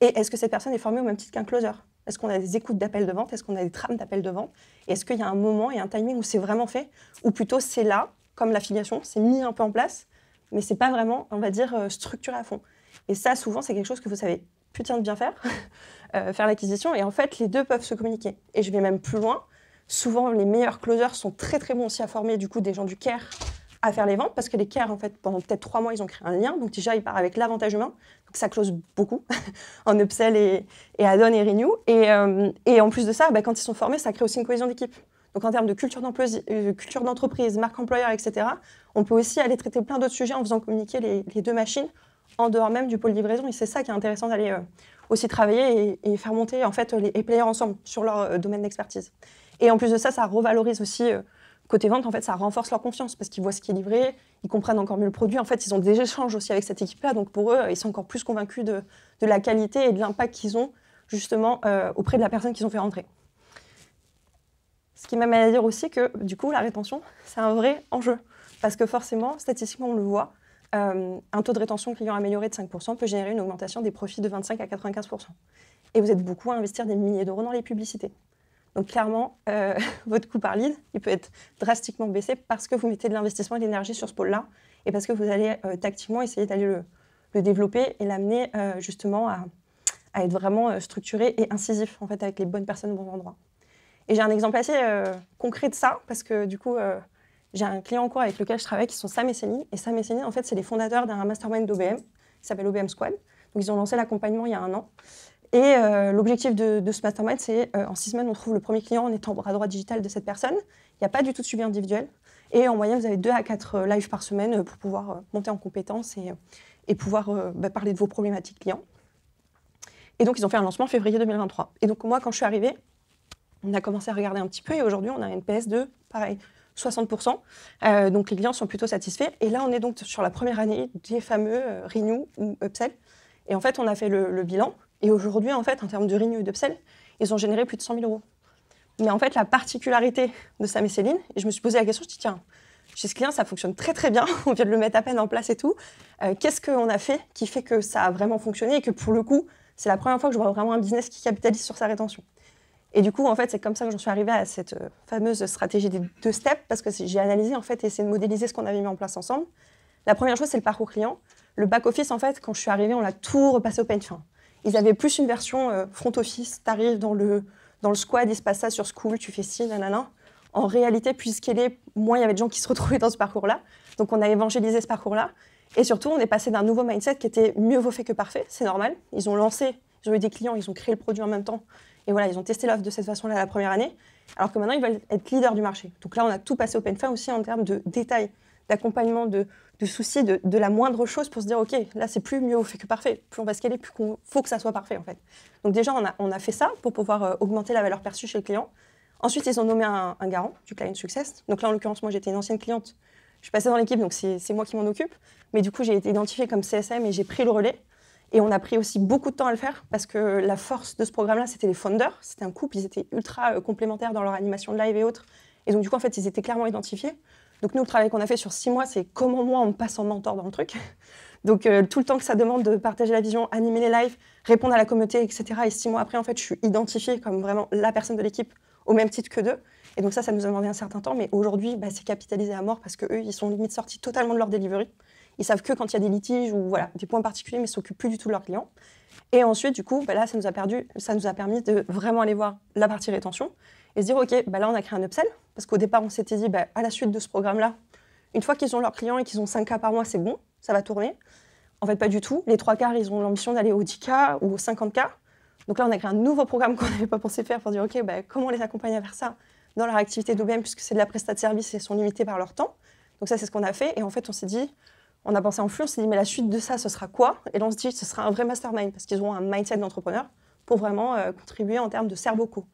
et est-ce que cette personne est formée au même titre qu'un closer? Est-ce qu'on a des écoutes d'appels de vente? Est-ce qu'on a des trames d'appels de vente? Et est-ce qu'il y a un moment et un timing où c'est vraiment fait? Ou plutôt c'est là, comme l'affiliation, c'est mis un peu en place, mais c'est pas vraiment, on va dire, structuré à fond. Et ça, souvent, c'est quelque chose que vous savez putain de bien faire, faire l'acquisition. Et en fait, les deux peuvent se communiquer. Et je vais même plus loin. Souvent, les meilleurs closers sont très très bons aussi à former du coup des gens du care à faire les ventes, parce que les care, en fait, pendant peut-être 3 mois, ils ont créé un lien. Donc déjà, ils partent avec l'avantage humain. Donc ça close beaucoup en upsell et add-on et renew. Et en plus de ça, quand ils sont formés, ça crée aussi une cohésion d'équipe. Donc en termes de culture d'entreprise, marque employeur, etc., on peut aussi aller traiter plein d'autres sujets en faisant communiquer les deux machines en dehors même du pôle livraison. Et c'est ça qui est intéressant d'aller aussi travailler et faire monter en fait, les players ensemble sur leur domaine d'expertise. Et en plus de ça, ça revalorise aussi... côté vente, en fait, ça renforce leur confiance parce qu'ils voient ce qui est livré, ils comprennent encore mieux le produit. En fait, ils ont des échanges aussi avec cette équipe-là. Donc, pour eux, ils sont encore plus convaincus de la qualité et de l'impact qu'ils ont justement auprès de la personne qu'ils ont fait rentrer. Ce qui m'amène à dire aussi que, du coup, la rétention, c'est un vrai enjeu. Parce que forcément, statistiquement, on le voit, un taux de rétention client amélioré de 5% peut générer une augmentation des profits de 25 à 95%. Et vous êtes beaucoup à investir des milliers d'euros dans les publicités. Donc clairement, votre coût par lead, il peut être drastiquement baissé parce que vous mettez de l'investissement et de l'énergie sur ce pôle-là et parce que vous allez tactiquement essayer d'aller le développer et l'amener justement à être vraiment structuré et incisif en fait, avec les bonnes personnes au bon endroit. Et j'ai un exemple assez concret de ça parce que du coup, j'ai un client en cours avec lequel je travaille qui sont Sam et Céline. Et Sam et Céline, en fait, c'est les fondateurs d'un mastermind d'OBM qui s'appelle OBM Squad. Donc ils ont lancé l'accompagnement il y a 1 an. Et l'objectif de ce mastermind, c'est en 6 semaines, on trouve le premier client en étant bras droit digital de cette personne. Il n'y a pas du tout de suivi individuel. Et en moyenne, vous avez 2 à 4 lives par semaine pour pouvoir monter en compétences et pouvoir parler de vos problématiques clients. Et donc, ils ont fait un lancement en février 2023. Et donc, moi, quand je suis arrivée, on a commencé à regarder un petit peu. Et aujourd'hui, on a une PS de, pareil, 60%. Donc, les clients sont plutôt satisfaits. Et là, on est donc sur la première année des fameux renew ou upsell. Et en fait, on a fait le bilan. Et aujourd'hui, en fait, en termes de renew et d'upsell, ils ont généré plus de 100 000 euros. Mais en fait, la particularité de Sam et Céline, et je me suis posé la question, je me suis dit, tiens, chez ce client, ça fonctionne très très bien, on vient de le mettre à peine en place et tout. Qu'est-ce qu'on a fait qui fait que ça a vraiment fonctionné et que pour le coup, c'est la première fois que je vois vraiment un business qui capitalise sur sa rétention. Et du coup, en fait, c'est comme ça que j'en suis arrivée à cette fameuse stratégie des 2 steps, parce que j'ai analysé en fait et essayé de modéliser ce qu'on avait mis en place ensemble. La première chose, c'est le parcours client. Le back-office, en fait, quand je suis arrivée, on l'a tout repassé au peigne fin. Ils avaient plus une version front office, t'arrives dans le squad, il se passe ça sur School, tu fais ci, nanana. En réalité, puisqu'il est, moins il y avait de gens qui se retrouvaient dans ce parcours-là. Donc on a évangélisé ce parcours-là. Et surtout, on est passé d'un nouveau mindset qui était mieux vaut fait que parfait, c'est normal. Ils ont lancé, ils ont eu des clients, ils ont créé le produit en même temps. Et voilà, ils ont testé l'offre de cette façon-là la première année. Alors que maintenant, ils veulent être leaders du marché. Donc là, on a tout passé au peigne fin aussi en termes de détails, d'accompagnement, de soucis, de la moindre chose pour se dire, OK, là, c'est plus mieux vaut fait que parfait. Plus on va scaler, plus il faut que ça soit parfait, en fait. Donc déjà, on a fait ça pour pouvoir augmenter la valeur perçue chez le client. Ensuite, ils ont nommé un garant du client success. Donc là, en l'occurrence, moi, j'étais une ancienne cliente. Je suis passée dans l'équipe, donc c'est moi qui m'en occupe. Mais du coup, j'ai été identifiée comme CSM et j'ai pris le relais. Et on a pris aussi beaucoup de temps à le faire parce que la force de ce programme-là, c'était les founders. C'était un couple, ils étaient ultra complémentaires dans leur animation de live et autres. Et donc, du coup, en fait, ils étaient clairement identifiés. Donc, nous, le travail qu'on a fait sur 6 mois, c'est comment moi, on me passe en mentor dans le truc. Donc, tout le temps que ça demande de partager la vision, animer les lives, répondre à la communauté, etc. Et 6 mois après, en fait, je suis identifiée comme vraiment la personne de l'équipe au même titre que d'eux. Et donc ça nous a demandé un certain temps. Mais aujourd'hui, c'est capitalisé à mort parce qu'eux, ils sont limite sortis totalement de leur delivery. Ils savent que quand il y a des litiges ou voilà, des points particuliers, mais ils ne s'occupent plus du tout de leurs clients. Et ensuite, du coup, là, ça nous a permis de vraiment aller voir la partie rétention et se dire, OK, là, on a créé un upsell. Parce qu'au départ, on s'était dit, à la suite de ce programme-là, une fois qu'ils ont leurs clients et qu'ils ont 5K par mois, c'est bon, ça va tourner. En fait, pas du tout. Les 3 quarts, ils ont l'ambition d'aller aux 10K ou aux 50K. Donc là, on a créé un nouveau programme qu'on n'avait pas pensé faire pour dire, OK, comment les accompagner à faire ça dans leur activité d'OBM, puisque c'est de la prestat de service et sont limités par leur temps. Donc ça, c'est ce qu'on a fait. Et en fait, on s'est dit, on a pensé en flux, on s'est dit, mais la suite de ça, ce sera quoi? Et là, on se dit, ce sera un vrai mastermind, parce qu'ils auront un mindset d'entrepreneur pour vraiment contribuer en termes de cerveau co.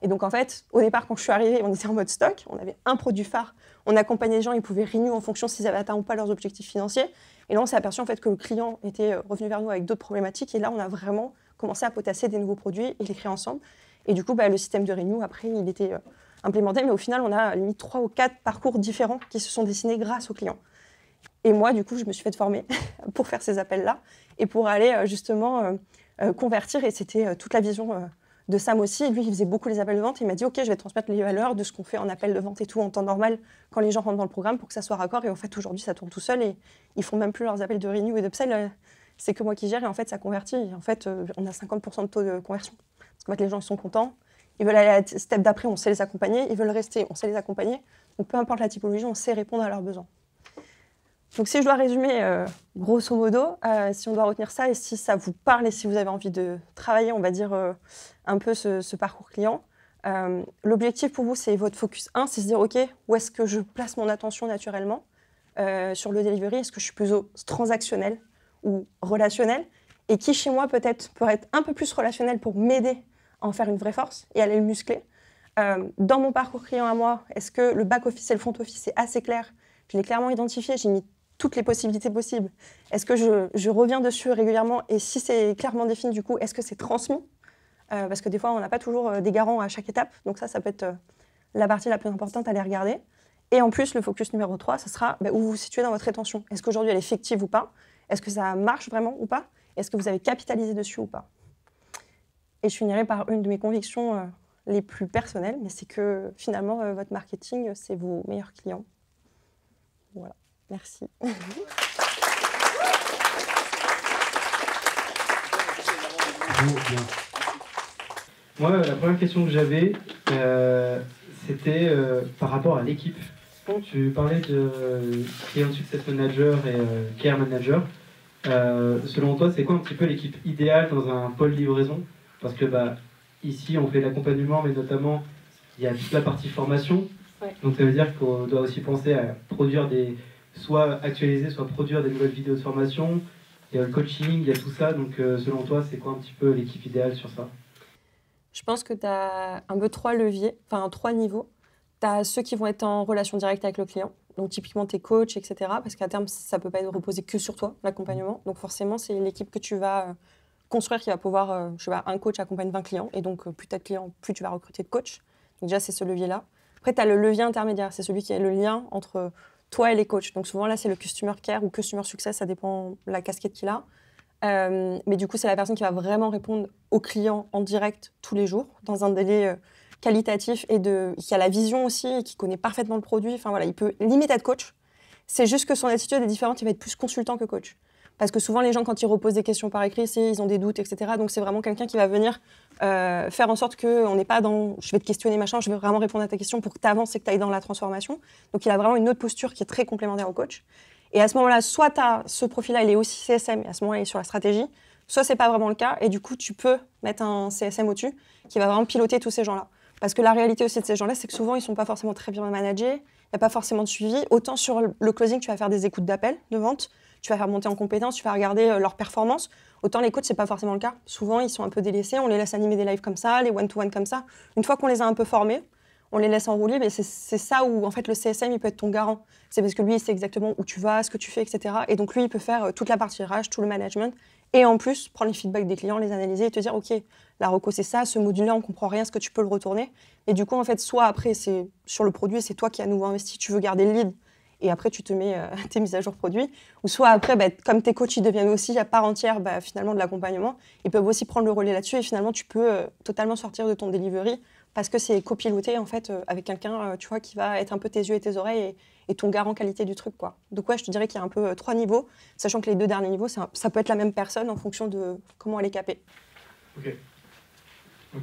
Et donc, en fait, au départ, quand je suis arrivée, on était en mode stock, on avait un produit phare, on accompagnait les gens, ils pouvaient renew en fonction s'ils avaient atteint ou pas leurs objectifs financiers. Et là, on s'est aperçu en fait que le client était revenu vers nous avec d'autres problématiques. Et là, on a vraiment commencé à potasser des nouveaux produits et les créer ensemble. Et du coup, le système de renew, après, il était implémenté. Mais au final, on a limite 3 ou 4 parcours différents qui se sont dessinés grâce aux clients. Et moi, du coup, je me suis fait former pour faire ces appels-là et pour aller justement convertir. Et c'était toute la vision de Sam aussi. Lui, il faisait beaucoup les appels de vente. Il m'a dit, OK, je vais transmettre les valeurs de ce qu'on fait en appel de vente et tout en temps normal quand les gens rentrent dans le programme pour que ça soit raccord. Et en fait, aujourd'hui, ça tourne tout seul et ils font même plus leurs appels de renew et d'upsell. C'est que moi qui gère et en fait, ça convertit. Et en fait, on a 50% de taux de conversion. Parce qu'en fait, les gens, ils sont contents. Ils veulent aller à la step d'après, on sait les accompagner. Ils veulent rester, on sait les accompagner. Donc, peu importe la typologie, on sait répondre à leurs besoins. Donc, si je dois résumer, grosso modo, si on doit retenir ça et si ça vous parle et si vous avez envie de travailler, on va dire, un peu ce parcours client, l'objectif pour vous, c'est votre focus 1, c'est se dire, OK, où est-ce que je place mon attention naturellement sur le delivery? Est-ce que je suis plutôt transactionnel ou relationnel? Et qui, chez moi, peut-être pourrait être un peu plus relationnel pour m'aider à en faire une vraie force et à aller le muscler? Dans mon parcours client à moi, est-ce que le back-office et le front-office, c'est assez clair? Je l'ai clairement identifié, j'ai mis toutes les possibilités possibles. Est-ce que je reviens dessus régulièrement? Et si c'est clairement défini, du coup, est-ce que c'est transmis? Parce que des fois, on n'a pas toujours des garants à chaque étape. Donc ça peut être la partie la plus importante à aller regarder. Et en plus, le focus numéro 3, ce sera où vous vous situez dans votre rétention. Est-ce qu'aujourd'hui, elle est fictive ou pas? Est-ce que ça marche vraiment ou pas? Est-ce que vous avez capitalisé dessus ou pas? Et je finirai par une de mes convictions les plus personnelles, mais c'est que finalement, votre marketing, c'est vos meilleurs clients. Voilà, merci. Moi, la première question que j'avais, c'était par rapport à l'équipe. Tu parlais de Client Success Manager et Care Manager. Selon toi, c'est quoi un petit peu l'équipe idéale dans un pôle livraison? Parce que ici, on fait l'accompagnement, mais notamment, il y a toute la partie formation. Ouais. Donc ça veut dire qu'on doit aussi penser à produire soit actualiser, soit produire des nouvelles vidéos de formation. Il y a le coaching, il y a tout ça. Donc selon toi, c'est quoi un petit peu l'équipe idéale sur ça? Je pense que tu as un peu 3 leviers, enfin 3 niveaux. Tu as ceux qui vont être en relation directe avec le client, donc typiquement tes coachs, etc. Parce qu'à terme, ça ne peut pas être reposé que sur toi, l'accompagnement. Donc forcément, c'est l'équipe que tu vas construire qui va pouvoir, un coach accompagne 20 clients, et donc plus tu as de clients, plus tu vas recruter de coachs. Donc déjà, c'est ce levier-là. Après, tu as le levier intermédiaire. C'est celui qui est le lien entre toi et les coachs. Donc souvent, là, c'est le Customer Care ou Customer Success, ça dépend de la casquette qu'il a. Mais du coup, c'est la personne qui va vraiment répondre aux clients en direct tous les jours, dans un délai qualitatif et qui a la vision aussi, et qui connaît parfaitement le produit. Enfin voilà, il peut limite être coach. C'est juste que son attitude est différente, il va être plus consultant que coach. Parce que souvent, les gens, quand ils reposent des questions par écrit, ils ont des doutes, etc. Donc, c'est vraiment quelqu'un qui va venir faire en sorte qu'on n'est pas dans « je vais te questionner, machin, je vais vraiment répondre à ta question pour que tu avances et que tu ailles dans la transformation ». Donc, il a vraiment une autre posture qui est très complémentaire au coach. Et à ce moment-là, soit tu as ce profil-là, il est aussi CSM, et à ce moment-là, il est sur la stratégie, soit c'est pas vraiment le cas, et du coup, tu peux mettre un CSM au-dessus qui va vraiment piloter tous ces gens-là. Parce que la réalité aussi de ces gens-là, c'est que souvent, ils sont pas forcément très bien managés, il n'y a pas forcément de suivi. Autant sur le closing, tu vas faire des écoutes d'appel, de vente, tu vas faire monter en compétences, tu vas regarder leur performance. Autant les coachs, c'est pas forcément le cas. Souvent, ils sont un peu délaissés, on les laisse animer des lives comme ça, les one-to-one comme ça. Une fois qu'on les a un peu formés, on les laisse en roue libre, et c'est ça où en fait le CSM il peut être ton garant. C'est parce que lui il sait exactement où tu vas, ce que tu fais, etc. Et donc lui il peut faire toute la partie RH, tout le management, et en plus prendre les feedbacks des clients, les analyser et te dire ok, la reco c'est ça, ce module-là on comprend rien, est-ce que tu peux le retourner? Et du coup en fait soit après c'est sur le produit, c'est toi qui à nouveau investi, tu veux garder le lead et après tu te mets tes mises à jour produits, ou soit après comme tes coachs ils deviennent aussi à part entière finalement de l'accompagnement, ils peuvent aussi prendre le relais là-dessus et finalement tu peux totalement sortir de ton delivery. Parce que c'est copiloté en fait avec quelqu'un tu vois qui va être un peu tes yeux et tes oreilles et ton garant qualité du truc quoi. Donc ouais, je te dirais qu'il y a un peu 3 niveaux, sachant que les 2 derniers niveaux ça peut être la même personne en fonction de comment elle est capée. Ok,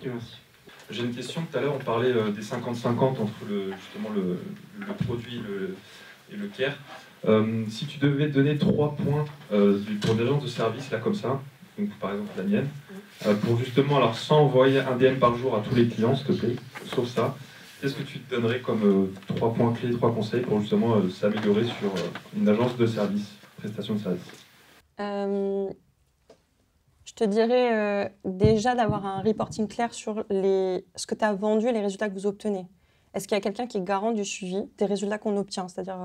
merci. J'ai une question. Tout à l'heure on parlait des 50-50 entre justement le produit et le care. Si tu devais donner 3 points pour des agences de service là comme ça, donc par exemple la mienne, pour justement, alors sans envoyer un DM par jour à tous les clients, s'il te plaît, sauf ça, qu'est-ce que tu te donnerais comme 3 points clés, 3 conseils pour justement s'améliorer sur une agence de service, prestation de service? Je te dirais déjà d'avoir un reporting clair sur ce que tu as vendu et les résultats que vous obtenez. Est-ce qu'il y a quelqu'un qui est garant du suivi des résultats qu'on obtient, c'est-à-dire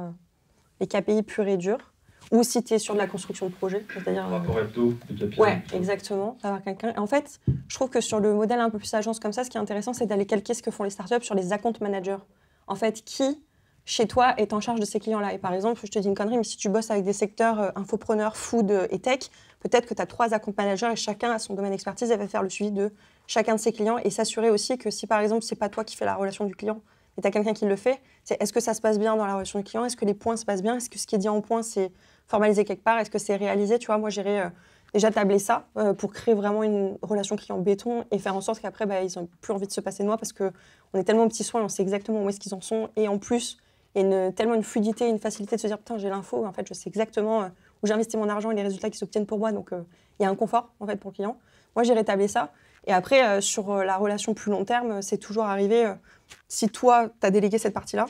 les KPI purs et durs? Ou si tu es sur de la construction de projet, c'est-à-dire... Rapport hebdo, des KPI. Ouais, exactement, d'avoir quelqu'un. En fait, je trouve que sur le modèle un peu plus agence comme ça, ce qui est intéressant, c'est d'aller calquer ce que font les startups sur les account managers. En fait, qui, chez toi, est en charge de ces clients-là? Et par exemple, je te dis une connerie, mais si tu bosses avec des secteurs infopreneurs, food et tech, peut-être que tu as 3 account managers et chacun a son domaine d'expertise et va faire le suivi de chacun de ses clients et s'assurer aussi que si, par exemple, c'est pas toi qui fais la relation du client, et tu as quelqu'un qui le fait, c'est est-ce que ça se passe bien dans la relation du client? Est-ce que les points se passent bien? Est-ce que ce qui est dit en point, c'est formalisé quelque part? Est-ce que c'est réalisé? Tu vois, moi, j'irais déjà tabler ça pour créer vraiment une relation client béton et faire en sorte qu'après, ils n'ont plus envie de se passer de moi parce qu'on est tellement petits soins, on sait exactement où est-ce qu'ils en sont. Et en plus, il y a tellement une fluidité, une facilité de se dire « Putain, j'ai l'info, en fait, je sais exactement où j'ai investi mon argent et les résultats qui s'obtiennent pour moi. » Donc, il y a un confort, en fait, pour le client. Moi, j'irais tabler ça. Et après, sur la relation plus long terme, c'est toujours arrivé, si toi, tu as délégué cette partie-là,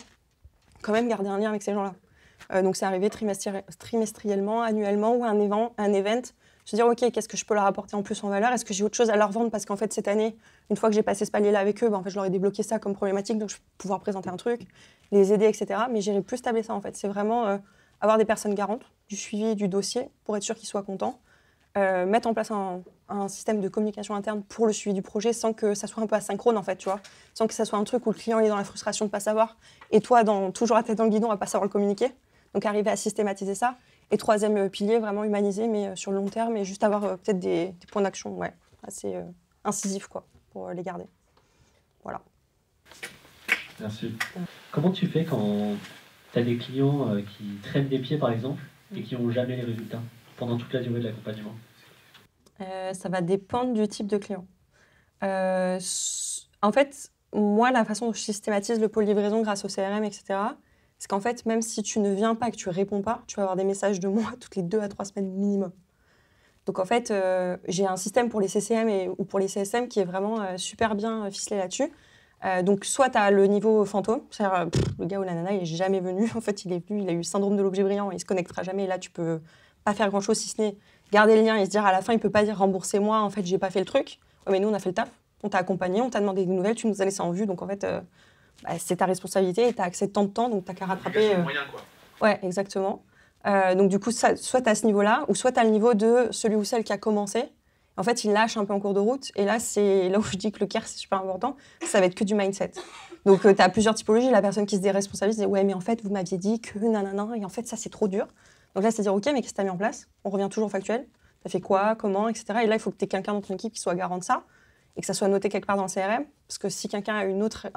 quand même garder un lien avec ces gens-là. Donc, c'est arrivé trimestriellement, annuellement ou un event. Se dire, OK, qu'est-ce que je peux leur apporter en plus en valeur? Est-ce que j'ai autre chose à leur vendre? Parce qu'en fait, cette année, une fois que j'ai passé ce palier-là avec eux, en fait, je leur ai débloqué ça comme problématique, donc je vais pouvoir présenter un truc, les aider, etc. Mais j'irai plus tabler ça, en fait. C'est vraiment avoir des personnes garantes, du suivi du dossier, pour être sûr qu'ils soient contents. Mettre en place un système de communication interne pour le suivi du projet sans que ça soit un peu asynchrone, en fait, tu vois. Sans que ça soit un truc où le client est dans la frustration de ne pas savoir et toi, toujours la tête dans le guidon, à ne pas savoir le communiquer. Donc, arriver à systématiser ça. Et 3e pilier, vraiment humaniser, mais sur le long terme, et juste avoir peut-être des points d'action assez incisifs quoi, pour les garder. Voilà. Merci. Comment tu fais quand tu as des clients qui traînent des pieds, par exemple, et qui n'ont jamais les résultats pendant toute la durée de l'accompagnement? Ça va dépendre du type de client. En fait, moi, la façon dont je systématise le pôle livraison grâce au CRM, etc., c'est qu'en fait, même si tu ne viens pas et que tu ne réponds pas, tu vas avoir des messages de moi toutes les 2 à 3 semaines minimum. Donc en fait, j'ai un système pour les CCM ou pour les CSM qui est vraiment super bien ficelé là-dessus. Donc soit tu as le niveau fantôme, c'est-à-dire le gars ou la nana, il n'est jamais venu. En fait, il est venu, il a eu le syndrome de l'objet brillant, il ne se connectera jamais. Et là, tu peux pas faire grand-chose si ce n'est garder le lien et se dire à la fin, il ne peut pas dire remboursez-moi, en fait, j'ai pas fait le truc. Ouais, mais nous, on a fait le taf, on t'a accompagné, on t'a demandé des nouvelles, tu nous as laissé en vue. Donc en fait, c'est ta responsabilité et tu as accès tant de temps, donc tu n'as qu'à rattraper. Moyen, quoi. Ouais, exactement. Donc du coup, soit tu as ce niveau-là, ou soit tu as le niveau de celui ou celle qui a commencé. En fait, il lâche un peu en cours de route. Et là, c'est là où je dis que le care, c'est super important. Ça va être que du mindset. Donc, tu as plusieurs typologies. La personne qui se déresponsabilise dit « Ouais, mais en fait, vous m'aviez dit que nanana, et en fait, ça, c'est trop dur. » Donc là, c'est dire « Ok, mais qu'est-ce que tu as mis en place ?» On revient toujours au factuel. Tu as fait quoi, comment, etc. Et là, il faut que tu aies quelqu'un dans ton équipe qui soit garant de ça et que ça soit noté quelque part dans le CRM. Parce que si quelqu'un a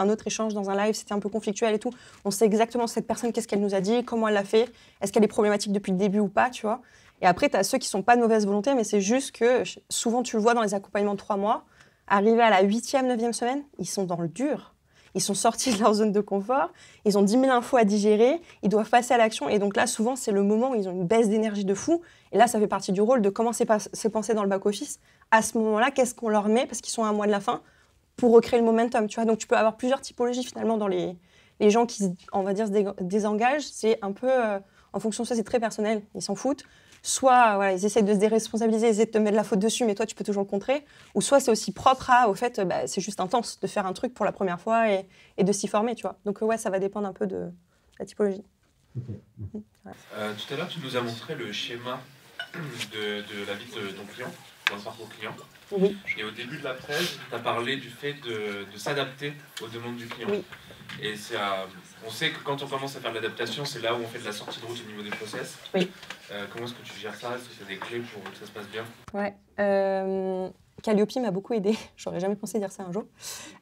un autre échange dans un live, c'était un peu conflictuel et tout, on sait exactement cette personne, qu'est-ce qu'elle nous a dit, comment elle l'a fait, est-ce qu'elle est problématique depuis le début ou pas, tu vois. Et après, tu as ceux qui sont pas de mauvaise volonté, mais c'est juste que souvent, tu le vois dans les accompagnements de 3 mois, arrivés à la 8e, 9e semaine, ils sont dans le dur. Ils sont sortis de leur zone de confort, ils ont 10 000 infos à digérer, ils doivent passer à l'action. Et donc là, souvent, c'est le moment où ils ont une baisse d'énergie de fou. Et là, ça fait partie du rôle de comment c'est pensé dans le back-office. À ce moment-là, qu'est-ce qu'on leur met, parce qu'ils sont à un mois de la fin, pour recréer le momentum, tu vois. Donc, tu peux avoir plusieurs typologies, finalement, dans les gens qui, on va dire, se désengagent. C'est un peu, en fonction de ça, c'est très personnel. Ils s'en foutent. Soit voilà, ils essaient de se déresponsabiliser, ils essaient de te mettre la faute dessus, mais toi, tu peux toujours le contrer. Ou soit c'est aussi propre au fait, c'est juste intense de faire un truc pour la première fois et de s'y former, tu vois. Donc ouais, ça va dépendre un peu de la typologie. Okay. Ouais. Tout à l'heure, tu nous as montré le schéma de la vie de ton client, dans le parcours client. Oui. Et au début de la presse, tu as parlé du fait de s'adapter aux demandes du client. Oui. Et on sait que quand on commence à faire de l'adaptation, c'est là où on fait de la sortie de route au niveau des process. Oui. Comment est-ce que tu gères ça? Est-ce que tu as des clés pour que ça se passe bien? Ouais. Calliope m'a beaucoup aidée. J'aurais jamais pensé dire ça un jour.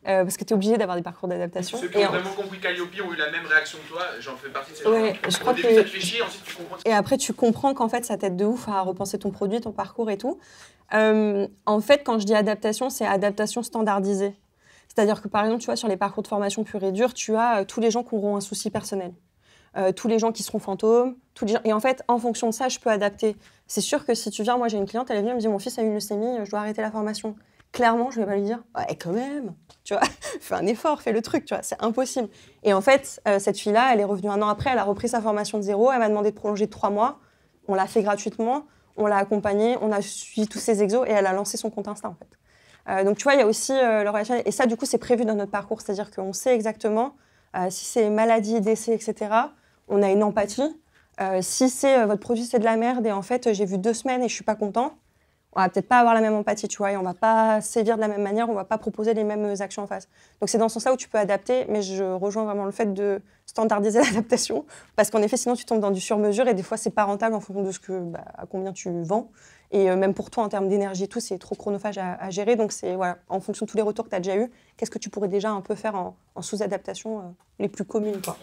Parce que tu es obligé d'avoir des parcours d'adaptation. Ceux qui ont vraiment compris Calliope ont eu la même réaction que toi. J'en fais partie de cette ouais, je crois Au début, ça te fait chier, ensuite tu comprends. Et après, tu comprends qu'en fait, ça t'aide de ouf à repenser ton produit, ton parcours et tout. En fait, quand je dis adaptation, c'est adaptation standardisée. C'est-à-dire que, par exemple, tu vois, sur les parcours de formation pure et dure, tu as tous les gens qui auront un souci personnel. Tous les gens qui seront fantômes. Et en fait, en fonction de ça, je peux adapter. C'est sûr que si tu viens, moi j'ai une cliente, elle est venue, elle me dit « Mon fils a eu une leucémie, je dois arrêter la formation ». Clairement, je ne vais pas lui dire « Ouais, quand même, tu vois, fais un effort, fais le truc, tu vois, c'est impossible ». Et en fait, cette fille-là, elle est revenue 1 an après, elle a repris sa formation de zéro, elle m'a demandé de prolonger de 3 mois. On l'a fait gratuitement, on l'a accompagnée, on a suivi tous ses exos et elle a lancé son compte Insta, en fait. Donc, tu vois, il y a aussi le relationnel. Et ça, du coup, c'est prévu dans notre parcours. C'est-à-dire qu'on sait exactement si c'est maladie, décès, etc., on a une empathie. Si c'est votre produit, c'est de la merde et en fait, j'ai vu 2 semaines et je ne suis pas content, on va peut-être pas avoir la même empathie, tu vois, et on ne va pas sévir de la même manière, on ne va pas proposer les mêmes actions en face. Donc, c'est dans ce sens-là où tu peux adapter, mais je rejoins vraiment le fait de standardiser l'adaptation parce qu'en effet, sinon, tu tombes dans du sur-mesure et des fois, c'est pas rentable en fonction de à combien tu vends. Et même pour toi, en termes d'énergie et tout, c'est trop chronophage à gérer. Donc, c'est voilà, en fonction de tous les retours que tu as déjà eus, qu'est-ce que tu pourrais déjà un peu faire en sous-adaptation les plus communes, quoi.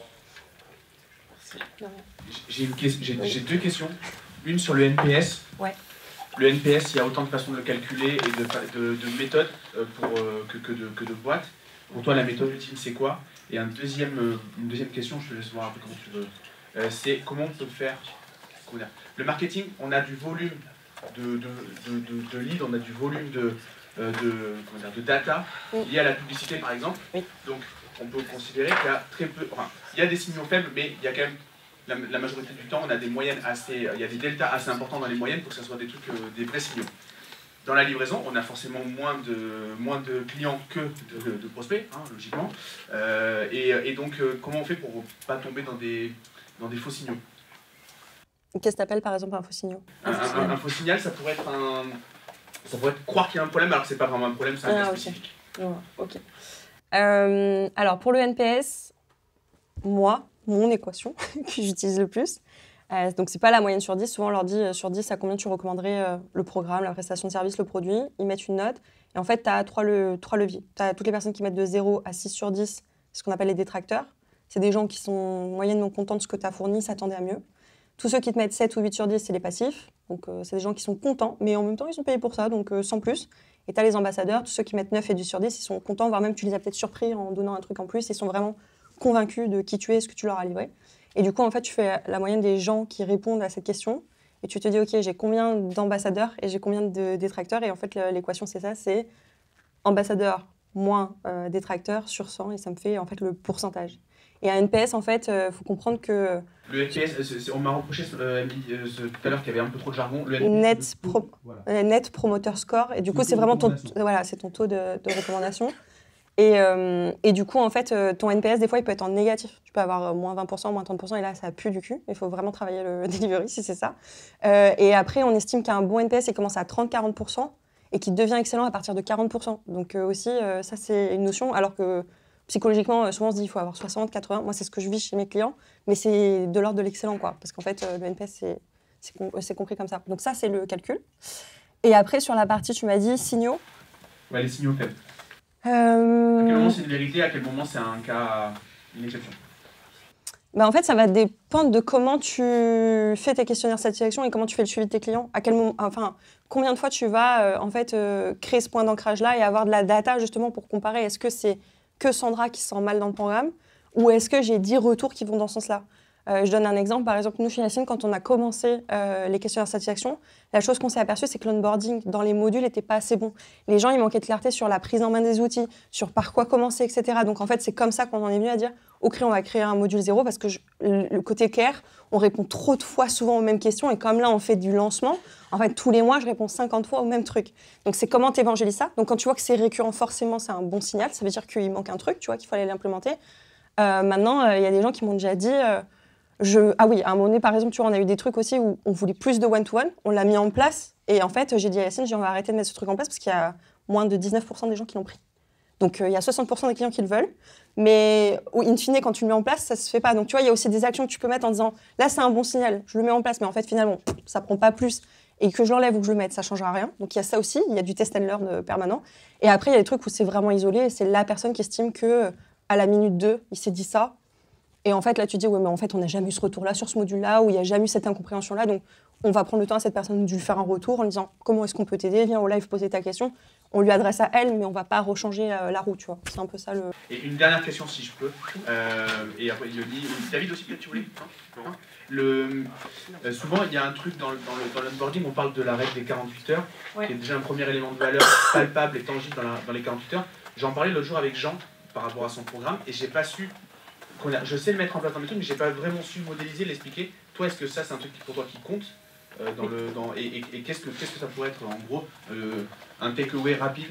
J'ai 2 questions. Une sur le NPS. Ouais. Le NPS, il y a autant de façons de le calculer et de méthodes que de boîtes. Pour toi, la méthode ultime, c'est quoi? Et une deuxième question, je te laisse voir un peu comment tu veux. C'est comment on peut faire le marketing. On a du volume de leads, on a du volume de data lié à la publicité, par exemple. Oui. Donc, on peut considérer qu'il y a très peu... Enfin, il y a des signaux faibles, mais il y a quand même... La majorité du temps, on a des moyennes assez... Il y a des deltas assez importants dans les moyennes pour que ce soit des trucs, des vrais signaux. Dans la livraison, on a forcément moins de clients que de prospects, hein, logiquement. Et donc, comment on fait pour ne pas tomber dans des faux signaux? Qu'est-ce que tu appelles par exemple un faux signal? Un faux signal, ça pourrait être croire qu'il y a un problème alors que c'est pas vraiment un problème, c'est un cas spécifique. Ok. Alors pour le NPS, mon équation que j'utilise le plus, donc c'est pas la moyenne sur 10, souvent on leur dit sur 10 à combien tu recommanderais le programme, la prestation de service, le produit, ils mettent une note, et en fait tu as 3 leviers. Tu as toutes les personnes qui mettent de 0 à 6 sur 10, ce qu'on appelle les détracteurs, c'est des gens qui sont moyennement contents de ce que tu as fourni, s'attendaient à mieux. Tous ceux qui te mettent 7 ou 8 sur 10, c'est les passifs. Donc, c'est des gens qui sont contents, mais en même temps, ils sont payés pour ça, donc sans plus. Et tu as les ambassadeurs, tous ceux qui mettent 9 et 10 sur 10, ils sont contents, voire même tu les as peut-être surpris en donnant un truc en plus. Ils sont vraiment convaincus de qui tu es, ce que tu leur as livré. Et du coup, en fait, tu fais la moyenne des gens qui répondent à cette question. Et tu te dis, OK, j'ai combien d'ambassadeurs et j'ai combien de détracteurs. Et en fait, l'équation, c'est ça, c'est ambassadeurs moins détracteurs sur 100. Et ça me fait en fait le pourcentage. Et à NPS, en fait, faut comprendre que... Le NPS, on m'a reproché tout à l'heure qu'il y avait un peu trop de jargon. Le NPS, Net Promoter Score. Et du coup, c'est vraiment ton taux de recommandation. Et du coup, en fait, ton NPS, des fois, il peut être en négatif. Tu peux avoir moins 20%, moins 30%, et là, ça pue du cul. Il faut vraiment travailler le delivery, si c'est ça. Et après, on estime qu'un bon NPS, il commence à 30-40%, et qu'il devient excellent à partir de 40%. Donc aussi, ça, c'est une notion, alors que psychologiquement, souvent on se dit il faut avoir 60, 80. Moi, c'est ce que je vis chez mes clients, mais c'est de l'ordre de l'excellent, quoi. Parce qu'en fait, le NPS, c'est compris comme ça. Donc ça, c'est le calcul. Et après, sur la partie, tu m'as dit signaux. Ouais, les signaux faibles. À quel moment c'est une vérité, à quel moment c'est un cas, une exception? Bah en fait, ça va dépendre de comment tu fais tes questionnaires de satisfaction et comment tu fais le suivi de tes clients. À quel moment, enfin, combien de fois tu vas créer ce point d'ancrage-là et avoir de la data justement pour comparer. Est-ce que c'est que Sandra qui se sent mal dans le programme ou est-ce que j'ai 10 retours qui vont dans ce sens-là? Je donne un exemple. Par exemple, nous, chez Yacine, quand on a commencé les questionnaires de satisfaction, la chose qu'on s'est aperçue, c'est que l'onboarding dans les modules n'était pas assez bon. Les gens, ils manquaient de clarté sur la prise en main des outils, sur par quoi commencer, etc. Donc, en fait, c'est comme ça qu'on en est venu à dire OK, on va créer un module 0 parce que le côté care, on répond trop de fois souvent aux mêmes questions. Et comme là, on fait du lancement, en fait, tous les mois, je réponds 50 fois au même truc. Donc, c'est comment tu évangélises ça. Donc, quand tu vois que c'est récurrent, forcément, c'est un bon signal. Ça veut dire qu'il manque un truc, tu vois, qu'il faut aller l'implémenter. Maintenant, il y a des gens qui m'ont déjà dit... Ah oui, à un moment donné, par exemple, tu vois, on a eu des trucs aussi où on voulait plus de one-to-one, on l'a mis en place, et en fait, j'ai dit à Yacine, on va arrêter de mettre ce truc en place parce qu'il y a moins de 19% des gens qui l'ont pris. Donc, il y a 60% des clients qui le veulent, mais in fine, quand tu le mets en place, ça se fait pas. Donc, tu vois, il y a aussi des actions que tu peux mettre en disant, là, c'est un bon signal, je le mets en place, mais en fait, finalement, ça prend pas plus, et que je l'enlève ou que je le mette, ça changera rien. Donc, il y a ça aussi, il y a du test and learn permanent. Et après, il y a des trucs où c'est vraiment isolé, et c'est la personne qui estime que à la minute 2, il s'est dit ça. Et en fait, là, tu dis, ouais, mais en fait, on n'a jamais eu ce retour-là sur ce module-là, ou il n'y a jamais eu cette incompréhension-là. Donc, on va prendre le temps à cette personne de lui faire un retour en lui disant, comment est-ce qu'on peut t'aider? Viens au live poser ta question. On lui adresse à elle, mais on ne va pas rechanger la roue, tu vois. C'est un peu ça le... Et une dernière question, si je peux. Et après, il le dit. David aussi, peut-être tu voulais? Souvent, il y a un truc dans l'onboarding, on parle de la règle des 48 heures, qui est déjà un premier élément de valeur palpable et tangible dans les 48 heures. J'en parlais l'autre jour avec Jean par rapport à son programme, et j'ai pas su... Je sais le mettre en place dans mes trucs, mais j'ai pas vraiment su le modéliser, l'expliquer. Toi, est-ce que ça, c'est un truc pour toi qui compte et qu'est-ce que ça pourrait être, en gros, un takeaway rapide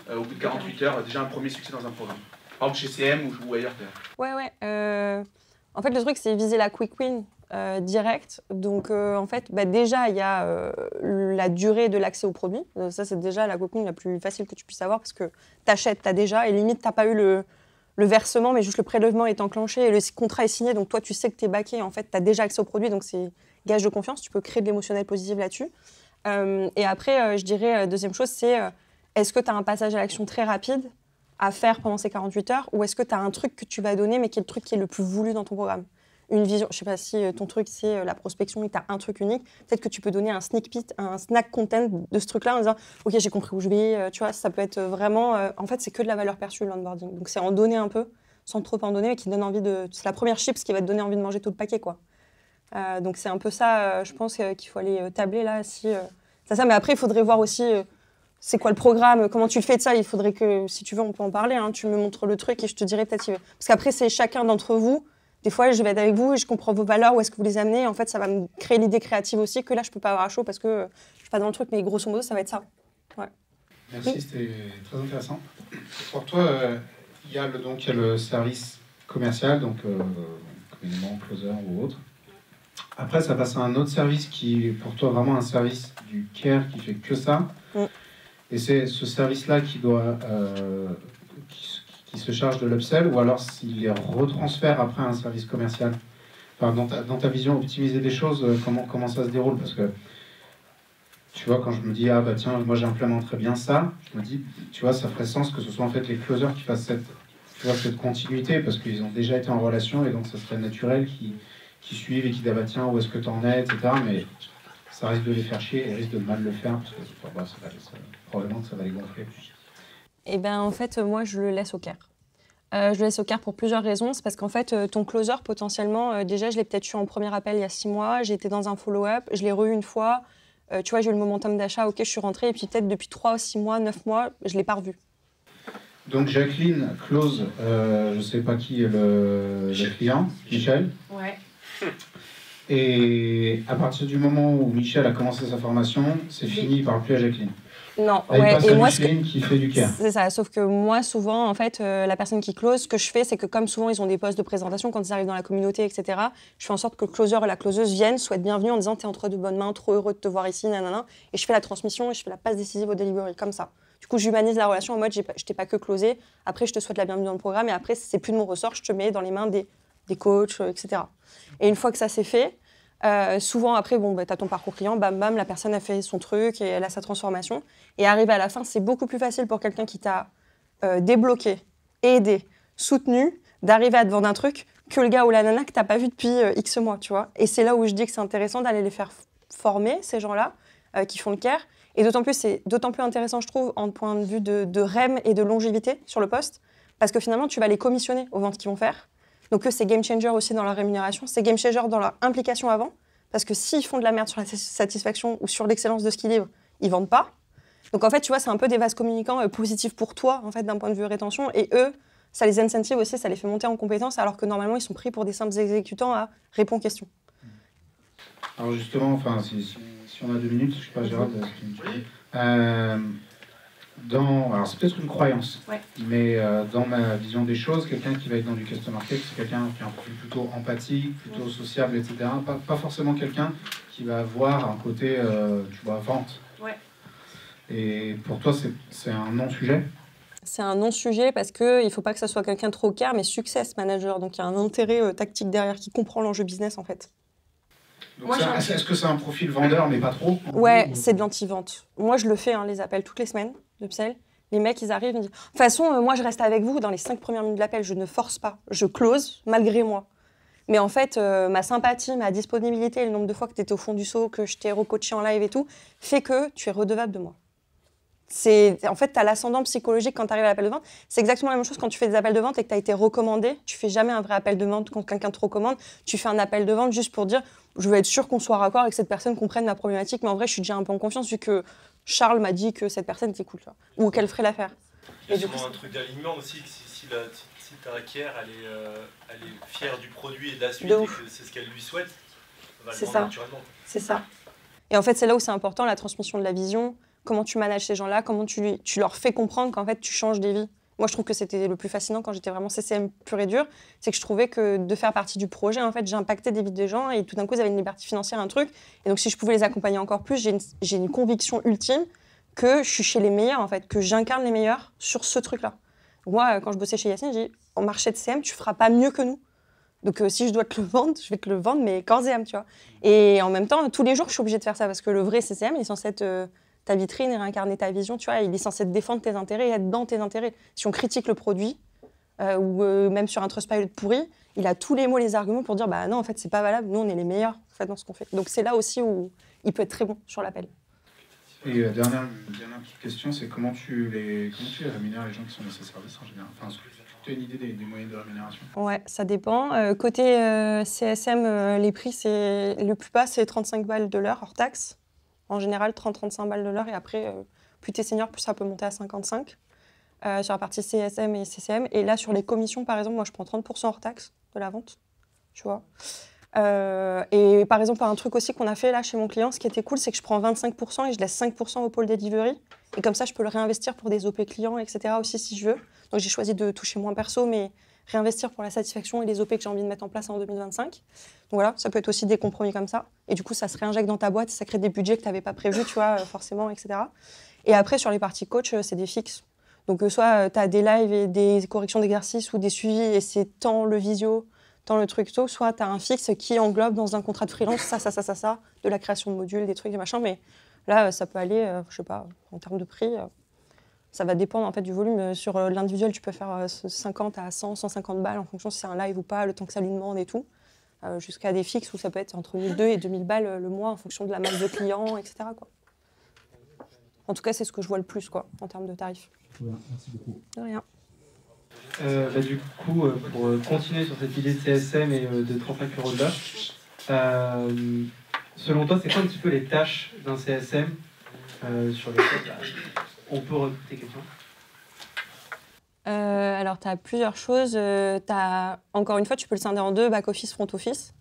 au bout de 48 heures, déjà un premier succès dans un programme? Par exemple, chez CM ou ailleurs. Ouais. En fait, le truc, c'est viser la quick win direct. Donc, en fait, déjà, il y a la durée de l'accès au produit. Ça, c'est déjà la quick win la plus facile que tu puisses avoir parce que t'achètes, t'as déjà, et limite, t'as pas eu le versement, mais juste le prélèvement est enclenché et le contrat est signé, donc toi, tu sais que tu es backé, en fait, tu as déjà accès au produit, donc c'est gage de confiance, tu peux créer de l'émotionnel positif là-dessus. Et après, je dirais, deuxième chose, c'est est-ce que tu as un passage à l'action très rapide à faire pendant ces 48 heures, ou est-ce que tu as un truc que tu vas donner, mais qui est le truc qui est le plus voulu dans ton programme? Une vision, je sais pas si ton truc, c'est la prospection et tu as un truc unique, peut-être que tu peux donner un sneak peek, un snack content de ce truc-là en disant « Ok, j'ai compris où je vais », tu vois, ça peut être vraiment... en fait, c'est que de la valeur perçue, l'onboarding. Donc, c'est en donner un peu, sans trop en donner, mais qui donne envie de... C'est la première chips qui va te donner envie de manger tout le paquet, quoi. Donc, c'est un peu ça, je pense, qu'il faut aller tabler, là, si... c'est ça, mais après, il faudrait voir aussi... c'est quoi le programme, comment tu le fais de ça? Il faudrait que, si tu veux, on peut en parler, hein, tu me montres le truc et je te dirai peut-être... Parce qu'après, c'est chacun d'entre vous. Des fois, je vais être avec vous et je comprends vos valeurs, où est-ce que vous les amenez. En fait, ça va me créer l'idée créative aussi, que là, je peux pas avoir à chaud parce que je suis pas dans le truc, mais grosso modo, ça va être ça. Ouais. Merci, c'était très intéressant. Pour toi, il y a le service commercial, donc communément closer ou autre. Après, ça passe à un autre service qui est pour toi vraiment un service du care qui fait que ça. Et c'est ce service-là qui doit... qui se charge de l'upsell, ou alors s'il les retransfère après un service commercial. Enfin, dans ta vision, optimiser des choses, comment ça se déroule? Parce que, tu vois, quand je me dis, ah bah tiens, moi j'implémenterais bien ça, je me dis, tu vois, ça ferait sens que ce soit en fait les closers qui fassent cette continuité, parce qu'ils ont déjà été en relation, et donc ça serait naturel qu'ils suivent et qu'ils disent, ah bah tiens, où est-ce que t'en es, etc. Mais ça risque de les faire chier, et risque de mal le faire, parce que probablement que ça va les gonfler. Eh bien, en fait, moi, je le laisse au care. Je le laisse au care pour plusieurs raisons. C'est parce qu'en fait, ton closer, potentiellement, déjà, je l'ai peut-être eu en premier appel il y a 6 mois. J'ai été dans un follow-up. Je l'ai re-eu une fois. Tu vois, j'ai eu le momentum d'achat. OK, je suis rentrée. Et puis, peut-être depuis 3, 6 mois, 9 mois, je ne l'ai pas revu. Donc, Jacqueline close, je ne sais pas qui est le client, Michel. Ouais. Et à partir du moment où Michel a commencé sa formation, c'est fini, il ne parle plus à Jacqueline. Non, là, ouais, et moi, qui fait du care. C'est ça, sauf que moi, souvent, en fait, la personne qui close, ce que je fais, c'est que comme souvent, ils ont des postes de présentation quand ils arrivent dans la communauté, etc., je fais en sorte que le closer et la closeuse viennent, souhaitent bienvenue en disant « T'es entre de bonnes mains, trop heureux de te voir ici, nanana », et je fais la transmission et je fais la passe décisive au delivery, comme ça. Du coup, j'humanise la relation en mode, je t'ai pas que closé. Après, je te souhaite la bienvenue dans le programme. Et après, c'est plus de mon ressort. Je te mets dans les mains des coachs, etc. Et une fois que ça s'est fait, souvent après, tu as ton parcours client, bam, bam, la personne a fait son truc et elle a sa transformation. Et arrivé à la fin, c'est beaucoup plus facile pour quelqu'un qui t'a débloqué, aidé, soutenu, d'arriver à te vendre un truc que le gars ou la nana que t'as pas vu depuis X mois, tu vois. Et c'est là où je dis que c'est intéressant d'aller les faire former, ces gens-là, qui font le care. Et c'est d'autant plus intéressant, je trouve, en point de vue de REM et de longévité sur le poste, parce que finalement, tu vas les commissionner aux ventes qu'ils vont faire. Donc eux, c'est game changer aussi dans leur rémunération, c'est game changer dans leur implication avant, parce que s'ils font de la merde sur la satisfaction ou sur l'excellence de ce qu'ils livrent, ils vendent pas. Donc en fait, tu vois, c'est un peu des vases communicants positifs pour toi, en fait, d'un point de vue rétention, et eux, ça les incentive aussi, ça les fait monter en compétences, alors que normalement, ils sont pris pour des simples exécutants à répondre aux questions. Alors justement, enfin, si on a 2 minutes, je ne sais pas, Gérald, alors c'est peut-être une croyance, mais dans ma vision des choses, quelqu'un qui va être dans du customer care, c'est quelqu'un qui a un profil plutôt empathique, plutôt sociable, etc. Pas forcément quelqu'un qui va avoir un côté, tu vois, vente. Ouais. Et pour toi, c'est un non-sujet ? C'est un non-sujet parce qu'il ne faut pas que ça soit quelqu'un de trop care, mais success manager. Donc il y a un intérêt tactique derrière qui comprend l'enjeu business en fait. Donc est-ce que c'est un profil vendeur, mais pas trop ? Ouais, c'est de l'anti-vente. Moi, je le fais, les appels toutes les semaines d'Upsell. Les mecs, ils arrivent, ils me disent « De toute façon, moi, je reste avec vous dans les 5 premières minutes de l'appel. Je ne force pas. Je close malgré moi. Mais en fait, ma sympathie, ma disponibilité, le nombre de fois que tu étais au fond du seau, que je t'ai recoaché en live et tout, fait que tu es redevable de moi. » En fait, tu as l'ascendant psychologique quand tu arrives à l'appel de vente. C'est exactement la même chose quand tu fais des appels de vente et que tu as été recommandé. Tu fais jamais un vrai appel de vente quand quelqu'un te recommande. Tu fais un appel de vente juste pour dire « je veux être sûr qu'on soit raccord et que cette personne comprenne ma problématique, mais en vrai, je suis déjà un peu en confiance vu que Charles m'a dit que cette personne était cool, tu vois, ou qu'elle ferait l'affaire. » Il y a sûrement un truc d'alignement aussi, que si ta care, elle est fière du produit et de la suite, et que c'est ce qu'elle lui souhaite, elle va le vendre naturellement. C'est ça. Et en fait, c'est là où c'est important, la transmission de la vision. Comment tu manages ces gens-là, comment tu leur fais comprendre qu'en fait, tu changes des vies. Moi, je trouve que c'était le plus fascinant quand j'étais vraiment CCM pur et dur, c'est que je trouvais que de faire partie du projet, en fait, j'ai impacté des vies des gens et tout d'un coup, ils avaient une liberté financière, un truc. Et donc, si je pouvais les accompagner encore plus, j'ai une conviction ultime que je suis chez les meilleurs, en fait, que j'incarne les meilleurs sur ce truc-là. Moi, quand je bossais chez Yacine, j'ai dit, en marché de CM, tu feras pas mieux que nous. Donc, si je dois te le vendre, je vais te le vendre, mais corps et âme, tu vois. Et en même temps, tous les jours, je suis obligée de faire ça parce que le vrai CCM, il est censé être ta vitrine et réincarner ta vision, tu vois, il est censé défendre tes intérêts et être dans tes intérêts. Si on critique le produit, ou même sur un Trustpilot pourri, il a tous les mots, les arguments pour dire bah non, en fait, c'est pas valable, nous, on est les meilleurs en fait, dans ce qu'on fait. Donc c'est là aussi où il peut être très bon sur l'appel. Et dernière petite question, c'est comment tu rémunères les gens qui sont dans ces services en général. Enfin, tu as une idée des moyens de rémunération ? Ouais, ça dépend. Côté CSM, les prix, le plus bas, c'est 35 balles de l'heure hors taxe. En général, 30-35 balles de l'heure. Et après, plus t'es senior, plus ça peut monter à 55 sur la partie CSM et CCM. Et là, sur les commissions, par exemple, moi, je prends 30% hors taxe de la vente. Tu vois. Et par exemple, un truc aussi qu'on a fait là chez mon client, ce qui était cool, c'est que je prends 25% et je laisse 5% au pôle delivery. Et comme ça, je peux le réinvestir pour des OP clients, etc. aussi, si je veux. Donc, j'ai choisi de toucher moins perso, mais réinvestir pour la satisfaction et les OP que j'ai envie de mettre en place en 2025. Donc voilà, ça peut être aussi des compromis comme ça. Et du coup, ça se réinjecte dans ta boîte et ça crée des budgets que tu n'avais pas prévus, tu vois, forcément, etc. Et après, sur les parties coach, c'est des fixes. Donc soit tu as des lives et des corrections d'exercices ou des suivis et c'est tant le visio, tant le truc tôt, soit tu as un fixe qui englobe dans un contrat de freelance ça, de la création de modules, des trucs, des machins. Mais là, ça peut aller, je sais pas, en termes de prix... ça va dépendre en fait, du volume. Sur l'individuel, tu peux faire 50 à 100, 150 balles en fonction si c'est un live ou pas, le temps que ça lui demande et tout. Jusqu'à des fixes où ça peut être entre 1200 et 2000 balles le mois en fonction de la masse de clients, etc. quoi. En tout cas, c'est ce que je vois le plus quoi, en termes de tarifs. Voilà, merci beaucoup. De rien. Du coup, pour continuer sur cette idée de CSM et de 35 € de l'heure, selon toi, c'est quoi un petit peu les tâches d'un CSM sur lesquelles on peut recruter quelqu'un ? Alors, tu as plusieurs choses. Encore une fois, tu peux le scinder en deux, back-office, front-office.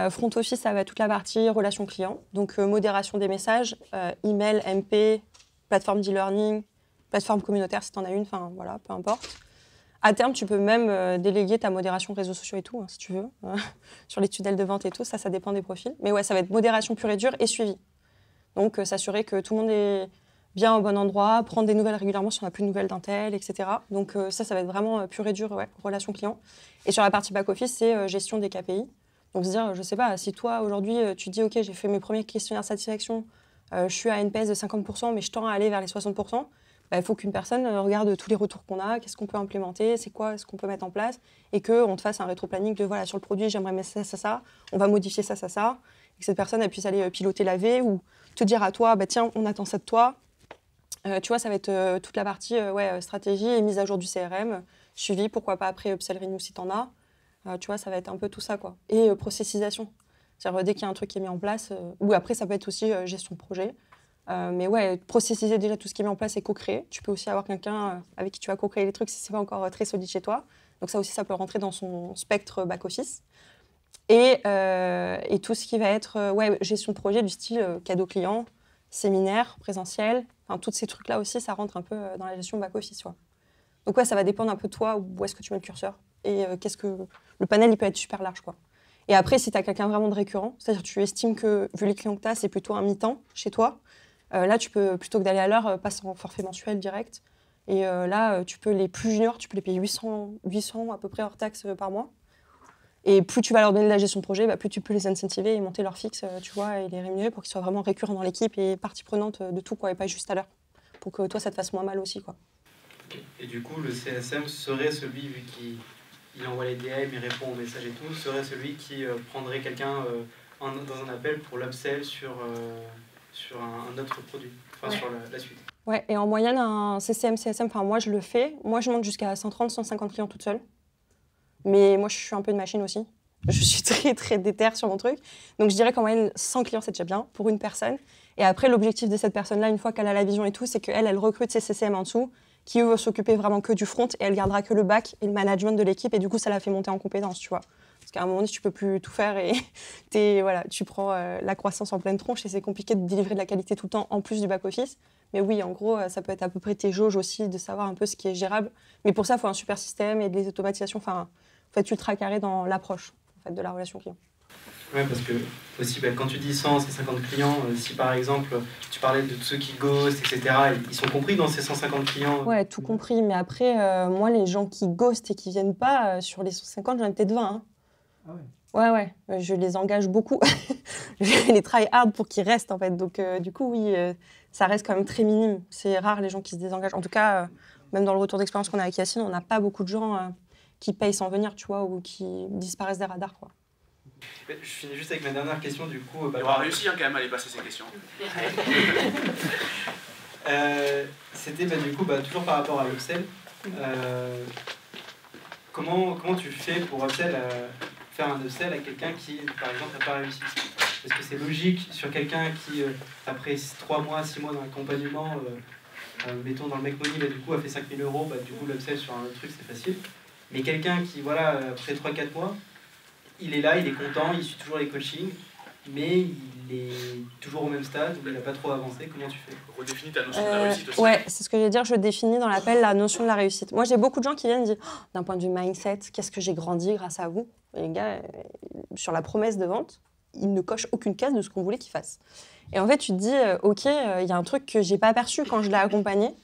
Front-office, ça va être toute la partie relation client, donc modération des messages, email, MP, plateforme d'e-learning, plateforme communautaire si tu en as une, enfin voilà, peu importe. À terme, tu peux même déléguer ta modération réseaux sociaux et tout, hein, si tu veux, sur les tunnels de vente et tout, ça dépend des profils. Mais ouais, ça va être modération pure et dure et suivi. Donc, s'assurer que tout le monde est bien au bon endroit, prendre des nouvelles régulièrement si on n'a plus de nouvelles d'un tel, etc. Donc ça va être vraiment pur et dur, relation client. Et sur la partie back-office, c'est gestion des KPI. Donc se dire, je sais pas, si toi, aujourd'hui, tu dis, OK, j'ai fait mes premiers questionnaires de satisfaction, je suis à NPS de 50%, mais je tends à aller vers les 60%, il faut qu'une personne regarde tous les retours qu'on a, qu'est-ce qu'on peut implémenter, c'est quoi ce qu'on peut mettre en place, et qu'on te fasse un rétro-planning de, voilà, sur le produit, j'aimerais mettre ça, on va modifier ça, et que cette personne, elle puisse aller piloter la V, ou te dire à toi, tiens, on attend ça de toi. Tu vois, ça va être toute la partie stratégie et mise à jour du CRM, suivi, pourquoi pas après upsell renew si t'en as. Tu vois, ça va être un peu tout ça, quoi. Et processisation. C'est-à-dire, dès qu'il y a un truc qui est mis en place, ou après, ça peut être aussi gestion de projet. Mais ouais, processiser déjà tout ce qui est mis en place et co-créer. Tu peux aussi avoir quelqu'un avec qui tu vas co-créer les trucs si c'est pas encore très solide chez toi. Donc ça aussi, ça peut rentrer dans son spectre back-office. Et tout ce qui va être gestion de projet du style cadeau client, séminaire, présentiel. Enfin, tous ces trucs-là aussi, ça rentre un peu dans la gestion back-office. Donc ouais, ça va dépendre un peu de toi, où est-ce que tu mets le curseur. Et le panel, il peut être super large, quoi. Et après, si tu as quelqu'un vraiment de récurrent, c'est-à-dire que tu estimes que, vu les clients que tu as, c'est plutôt un mi-temps chez toi, là, tu peux, plutôt que d'aller à l'heure, passer en forfait mensuel direct. Et là, tu peux les plus juniors, tu peux les payer 800 à peu près hors taxe par mois. Et plus tu vas leur donner de la gestion de projet, plus tu peux les incentiver et monter leur fixe, tu vois, et les rémunérer pour qu'ils soient vraiment récurrents dans l'équipe et partie prenante de tout, quoi, et pas juste à l'heure. Pour que toi, ça te fasse moins mal aussi, quoi. Okay. Et du coup, le CSM serait celui, vu qu'il envoie les DM, il répond aux messages et tout, serait celui qui prendrait quelqu'un dans un appel pour l'upsell sur un autre produit, sur la suite. Ouais, et en moyenne, un CCM, CSM, moi je le fais. Moi, je monte jusqu'à 130, 150 clients toute seule. Mais moi, je suis un peu une machine aussi. Je suis très, très déterre sur mon truc. Donc, je dirais qu'en moyenne, 100 clients, c'est déjà bien pour une personne. Et après, l'objectif de cette personne-là, une fois qu'elle a la vision et tout, c'est qu'elle recrute ses CCM en dessous, qui, eux, vont s'occuper vraiment que du front, et elle gardera que le back et le management de l'équipe. Et du coup, ça la fait monter en compétence, tu vois. Parce qu'à un moment donné, tu peux plus tout faire et tu prends la croissance en pleine tronche et c'est compliqué de délivrer de la qualité tout le temps, en plus du back-office. Mais oui, en gros, ça peut être à peu près tes jauges aussi, de savoir un peu ce qui est gérable. Mais pour ça, il faut un super système et des automatisations. Enfin, il faut être ultra carré dans l'approche de la relation client. Oui, parce que aussi, quand tu dis 100, c'est 50 clients, si par exemple, tu parlais de ceux qui ghostent, etc., ils sont compris dans ces 150 clients? Ouais, tout compris. Mais après, moi, les gens qui ghostent et qui viennent pas, sur les 150, j'en ai peut-être 20. Hein. Ah ouais. Ouais, je les engage beaucoup. Je les try hard pour qu'ils restent, en fait. Donc, du coup, oui, ça reste quand même très minime. C'est rare, les gens qui se désengagent. En tout cas, même dans le retour d'expérience qu'on a avec Yacine, on n'a pas beaucoup de gens qui payent sans venir, tu vois, ou qui disparaissent des radars, quoi. Je finis juste avec ma dernière question, du coup. Il aura réussi quand même à aller passer ces questions. C'était du coup, toujours par rapport à l'upsell. Comment tu fais pour faire un upsell à quelqu'un qui, par exemple, n'a pas réussi? Est-ce que c'est logique sur quelqu'un qui, après 3 mois, 6 mois dans l'accompagnement, mettons dans le Make Money, du coup, a fait 5 000 €, du coup, l'upsell sur un autre truc, c'est facile. Mais quelqu'un qui, après 3-4 mois, il est là, il est content, il suit toujours les coachings, mais il est toujours au même stade, où il n'a pas trop avancé. Comment tu fais? Redéfinis ta notion de la réussite aussi. Ouais, c'est ce que je vais dire, je définis dans l'appel la notion de la réussite. Moi, j'ai beaucoup de gens qui viennent et disent d'un point de vue mindset, qu'est-ce que j'ai grandi grâce à vous? Et les gars, sur la promesse de vente, ils ne cochent aucune case de ce qu'on voulait qu'ils fassent. Et en fait, tu te dis, OK, il y a un truc que j'ai pas aperçu quand je l'ai accompagné.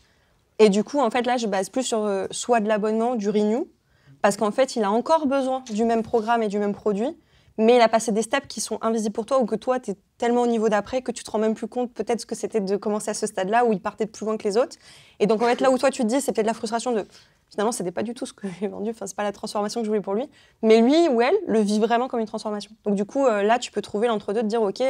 Et du coup, en fait, là, je base plus sur soit de l'abonnement, du renew, parce qu'en fait, il a encore besoin du même programme et du même produit, mais il a passé des steps qui sont invisibles pour toi ou que toi, tu es tellement au niveau d'après que tu te rends même plus compte peut-être ce que c'était de commencer à ce stade-là où il partait de plus loin que les autres. Et donc, en fait, là où toi, tu te dis, c'est peut-être la frustration de finalement, c'était pas du tout ce que j'ai vendu, enfin, c'est pas la transformation que je voulais pour lui, mais lui ou elle le vit vraiment comme une transformation. Donc, du coup, là, tu peux trouver l'entre-deux, de dire, OK,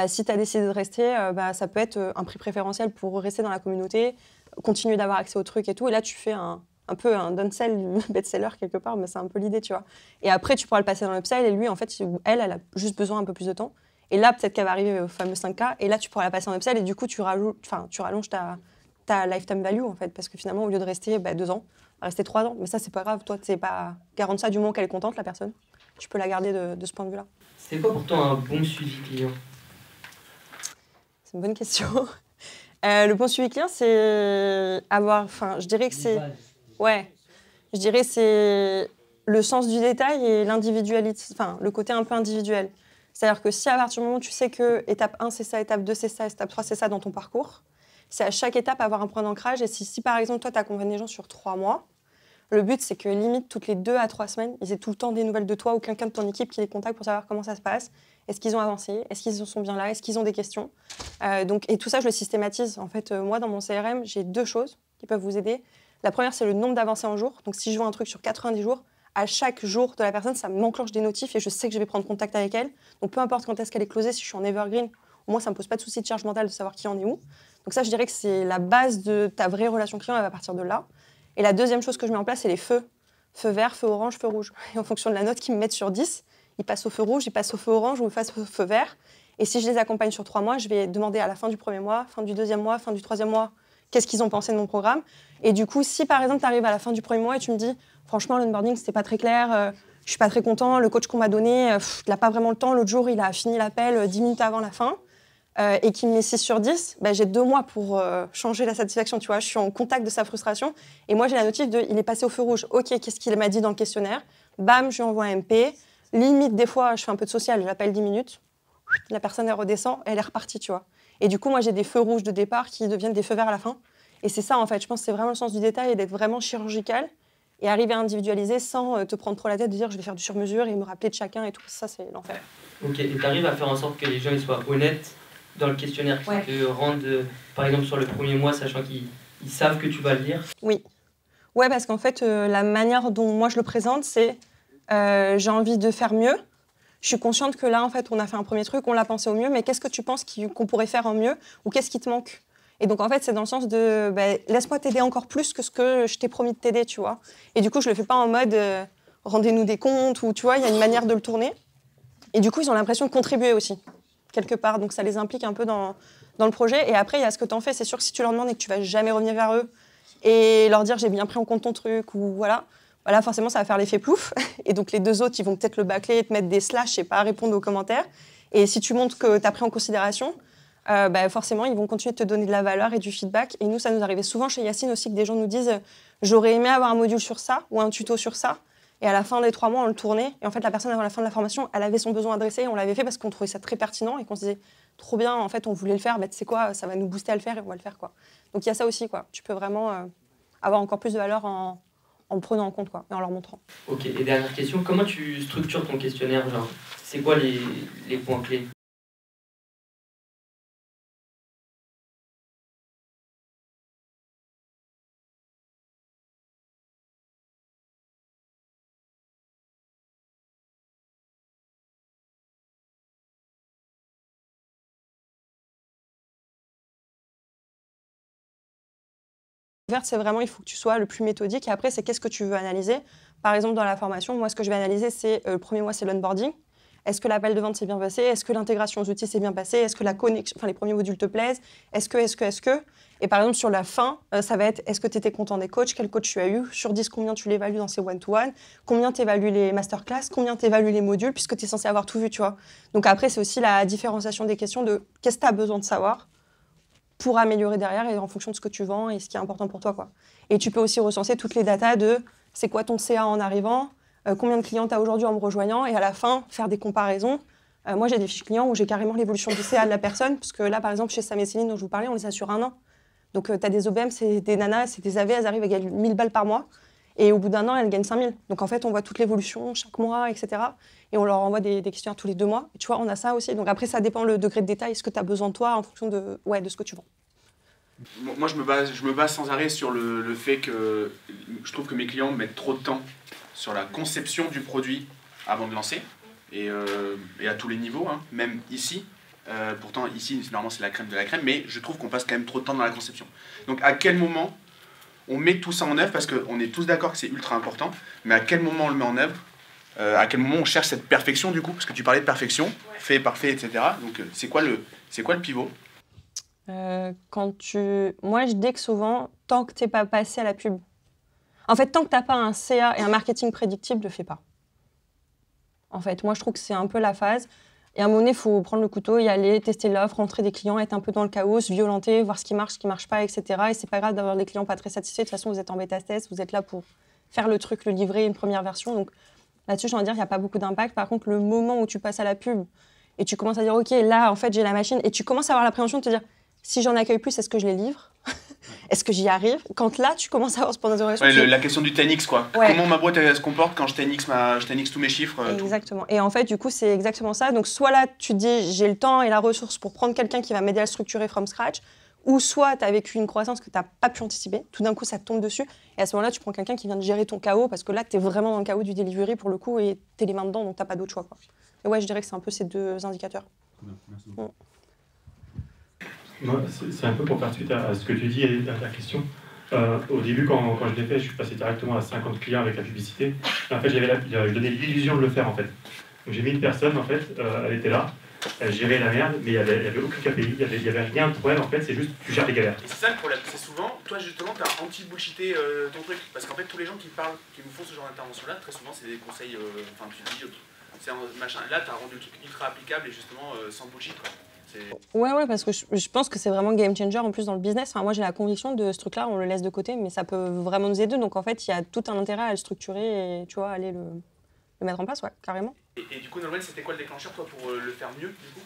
si tu as décidé de rester, ça peut être un prix préférentiel pour rester dans la communauté, continuer d'avoir accès au truc et tout. Et là, tu fais un peu un downsell du best-seller quelque part, mais c'est un peu l'idée, tu vois. Et après, tu pourras le passer dans l'upsell, et lui, en fait, elle a juste besoin un peu plus de temps. Et là, peut-être qu'elle va arriver au fameux 5K, et là, tu pourras la passer en upsell, et du coup, tu rallonges ta lifetime value, en fait, parce que finalement, au lieu de rester 2 ans, elle va rester 3 ans. Mais ça, c'est pas grave, toi, tu n'es pas garant de ça du moment qu'elle est contente, la personne. Tu peux la garder de ce point de vue-là. C'est quoi pour toi un bon suivi client? C'est une bonne question. Le bon suivi client, c'est je dirais que c'est... Ouais, je dirais c'est le sens du détail et l'individualité, le côté un peu individuel. C'est-à-dire que si à partir du moment où tu sais que étape 1 c'est ça, étape 2 c'est ça, étape 3 c'est ça dans ton parcours, c'est à chaque étape avoir un point d'ancrage. Et si par exemple, toi, tu accompagnes les gens sur 3 mois, le but, c'est que limite, toutes les 2 à 3 semaines, ils aient tout le temps des nouvelles de toi ou quelqu'un de ton équipe qui les contacte pour savoir comment ça se passe. Est-ce qu'ils ont avancé? Est-ce qu'ils sont bien là? Est-ce qu'ils ont des questions? Et tout ça, je le systématise. En fait, moi, dans mon CRM, j'ai 2 choses qui peuvent vous aider. La première, c'est le nombre d'avancées en jour. Donc, si je vois un truc sur 90 jours, à chaque jour de la personne, ça m'enclenche des notifs et je sais que je vais prendre contact avec elle. Donc, peu importe quand est-ce qu'elle est closée, si je suis en evergreen, au moins, ça ne me pose pas de souci de charge mentale de savoir qui en est où. Donc ça, je dirais que c'est la base de ta vraie relation client, elle va partir de là. Et la deuxième chose que je mets en place, c'est les feux. Feu vert, feu orange, feu rouge. Et en fonction de la note qu'ils me mettent sur 10, ils passent au feu rouge, ils passent au feu orange ou ils passent au feu vert. Et si je les accompagne sur 3 mois, je vais demander à la fin du premier mois, fin du deuxième mois, fin du troisième mois, qu'est-ce qu'ils ont pensé de mon programme. Et du coup, si par exemple, tu arrives à la fin du premier mois et tu me dis, franchement, l'onboarding, c'était pas très clair, je suis pas très content, le coach qu'on m'a donné, il n'a pas vraiment le temps, l'autre jour, il a fini l'appel 10 minutes avant la fin, et qu'il me met 6 sur 10, j'ai 2 mois pour changer la satisfaction, tu vois, je suis en contact de sa frustration, et moi, j'ai la notif de, il est passé au feu rouge, ok, qu'est-ce qu'il m'a dit dans le questionnaire, bam, je lui envoie un MP, limite, des fois, je fais un peu de social, je l'appelle 10 minutes, la personne, elle redescend, elle est repartie, tu vois. Et du coup, moi, j'ai des feux rouges de départ qui deviennent des feux verts à la fin, et c'est ça, en fait, je pense que c'est vraiment le sens du détail, et d'être vraiment chirurgical, et arriver à individualiser sans te prendre trop la tête, de dire je vais faire du sur-mesure et me rappeler de chacun et tout, ça c'est l'enfer. Ok, et tu arrives à faire en sorte que les gens ils soient honnêtes dans le questionnaire, qu'ils te rendent, par exemple sur le premier mois, sachant qu'ils savent que tu vas le lire? Oui. Ouais, parce qu'en fait, la manière dont moi je le présente, c'est j'ai envie de faire mieux. Je suis consciente que là, en fait, on a fait un premier truc, on l'a pensé au mieux, mais qu'est-ce que tu penses qu'on pourrait faire en mieux ou qu'est-ce qui te manque? Et donc, en fait, c'est dans le sens de laisse-moi t'aider encore plus que ce que je t'ai promis de t'aider, tu vois. Et du coup, je le fais pas en mode rendez-nous des comptes ou, tu vois, il y a une manière de le tourner. Et du coup, ils ont l'impression de contribuer aussi, quelque part. Donc, ça les implique un peu dans le projet. Et après, il y a ce que tu en fais. C'est sûr que si tu leur demandes et que tu vas jamais revenir vers eux et leur dire j'ai bien pris en compte ton truc ou voilà, forcément, ça va faire l'effet plouf. Et donc, les 2 autres, ils vont peut-être le bâcler, te mettre des slash et pas répondre aux commentaires. Et si tu montres que tu as pris en considération, forcément, ils vont continuer de te donner de la valeur et du feedback. Et nous, ça nous arrivait souvent chez Yacine aussi que des gens nous disent j'aurais aimé avoir un module sur ça ou un tuto sur ça. Et à la fin des 3 mois, on le tournait. Et en fait, la personne, avant la fin de la formation, elle avait son besoin adressé. Et on l'avait fait parce qu'on trouvait ça très pertinent et qu'on se disait trop bien, en fait, on voulait le faire. Tu sais quoi, ça va nous booster à le faire et on va le faire, quoi. Donc, il y a ça aussi, quoi. Tu peux vraiment avoir encore plus de valeur en le prenant en compte, quoi, et en leur montrant. Ok, et dernière question, comment tu structures ton questionnaire, genre, c'est quoi les points clés? Verte, c'est vraiment, il faut que tu sois le plus méthodique. Et après, c'est qu'est-ce que tu veux analyser. Par exemple, dans la formation, moi, ce que je vais analyser, c'est le premier mois, c'est l'onboarding. Est-ce que l'appel de vente s'est bien passé? Est-ce que l'intégration aux outils s'est bien passée? Est-ce que la connexion, les premiers modules te plaisent? Est-ce que? Et par exemple, sur la fin, ça va être est-ce que tu étais content des coachs? Quel coach tu as eu? Sur 10, combien tu l'évalues dans ces one-to-one? Combien tu évalues les masterclass? Combien tu évalues les modules? Puisque tu es censé avoir tout vu, tu vois. Donc après, c'est aussi la différenciation des questions de qu'est-ce que tu as besoin de savoir pour améliorer derrière et en fonction de ce que tu vends et ce qui est important pour toi, quoi. Et tu peux aussi recenser toutes les datas de c'est quoi ton CA en arrivant, combien de clients tu as aujourd'hui en me rejoignant, et à la fin, faire des comparaisons. Moi, j'ai des fiches clients où j'ai carrément l'évolution du CA de la personne, parce que là, par exemple, chez Sam et Céline, dont je vous parlais, on les a sur 1 an. Donc, tu as des OBM, c'est des nanas, c'est des AV, elles arrivent à gagner 1000 balles par mois, et au bout d'1 an, elles gagnent 5000. Donc, en fait, on voit toute l'évolution chaque mois, etc. Et on leur envoie des questionnaires tous les 2 mois. Et tu vois, on a ça aussi. Donc, après, ça dépend le degré de détail, ce que tu as besoin de toi, en fonction de ce que tu vends. Moi, je me base sans arrêt sur le fait que je trouve que mes clients mettent trop de temps sur la conception du produit avant de lancer, et à tous les niveaux, hein, même ici. Pourtant, ici, normalement, c'est la crème de la crème, mais je trouve qu'on passe quand même trop de temps dans la conception. Donc, à quel moment on met tout ça en œuvre? Parce qu'on est tous d'accord que c'est ultra important, mais à quel moment on le met en œuvre? À quel moment on cherche cette perfection, du coup? Parce que tu parlais de perfection, fait, parfait, etc. Donc, c'est quoi le pivot? Moi, je dis que souvent, tant que tu n'es pas passé à la pub, en fait, tant que tu n'as pas un CA et un marketing prédictible, ne le fais pas. En fait, moi, je trouve que c'est un peu la phase. Et à un moment donné, il faut prendre le couteau, y aller, tester l'offre, rentrer des clients, être un peu dans le chaos, se violenter, voir ce qui marche pas, etc. Et c'est pas grave d'avoir des clients pas très satisfaits. De toute façon, vous êtes en bêta test, vous êtes là pour faire le truc, le livrer, une première version. Donc là-dessus, j'ai envie de dire, il n'y a pas beaucoup d'impact. Par contre, le moment où tu passes à la pub et tu commences à dire, OK, là, en fait, j'ai la machine, et tu commences à avoir l'appréhension de te dire, Si j'en accueille plus, est-ce que je les livre? Est-ce que j'y arrive? Quand là, tu commences à avoir ce point d'interrogation. Ouais, la question du 10x, quoi. Ouais. Comment ma boîte elle se comporte quand je 10x tous mes chiffres Exactement. Et en fait, du coup, c'est exactement ça. Donc, soit là, tu te dis, j'ai le temps et la ressource pour prendre quelqu'un qui va m'aider à structurer from scratch, ou soit tu as vécu une croissance que tu n'as pas pu anticiper. Tout d'un coup, ça te tombe dessus. Et à ce moment-là, tu prends quelqu'un qui vient de gérer ton chaos, parce que là, tu es vraiment dans le chaos du delivery pour le coup, et tu es les mains dedans, donc tu n'as pas d'autre choix, quoi. Et ouais, je dirais que c'est un peu ces deux indicateurs. Merci beaucoup. Moi, c'est un peu pour faire suite à ce que tu dis et à ta question. Au début, quand je l'ai fait, je suis passé directement à 50 clients avec la publicité. Et en fait, je donnais l'illusion de le faire, en fait. Donc j'ai mis une personne, en fait, elle était là, elle gérait la merde, mais il n'y avait aucun KPI, il n'y avait rien de problème, en fait, c'est juste tu gères les galères. Et c'est ça le problème, c'est souvent, toi justement, tu as anti-bullshité ton truc. Parce qu'en fait, tous les gens qui parlent, qui nous font ce genre d'intervention-là, très souvent, c'est des conseils, enfin, tu te dis, c'est un machin. Là, tu as rendu le truc ultra applicable et justement sans bullshit, quoi. Ouais, parce que je pense que c'est vraiment game changer en plus dans le business. Enfin, moi, j'ai la conviction de ce truc-là, on le laisse de côté, mais ça peut vraiment nous aider. Donc, en fait, il y a tout un intérêt à le structurer et, tu vois, aller le mettre en place, ouais, carrément. Et du coup, Nolwenn, c'était quoi le déclencheur, toi, pour le faire mieux, du coup?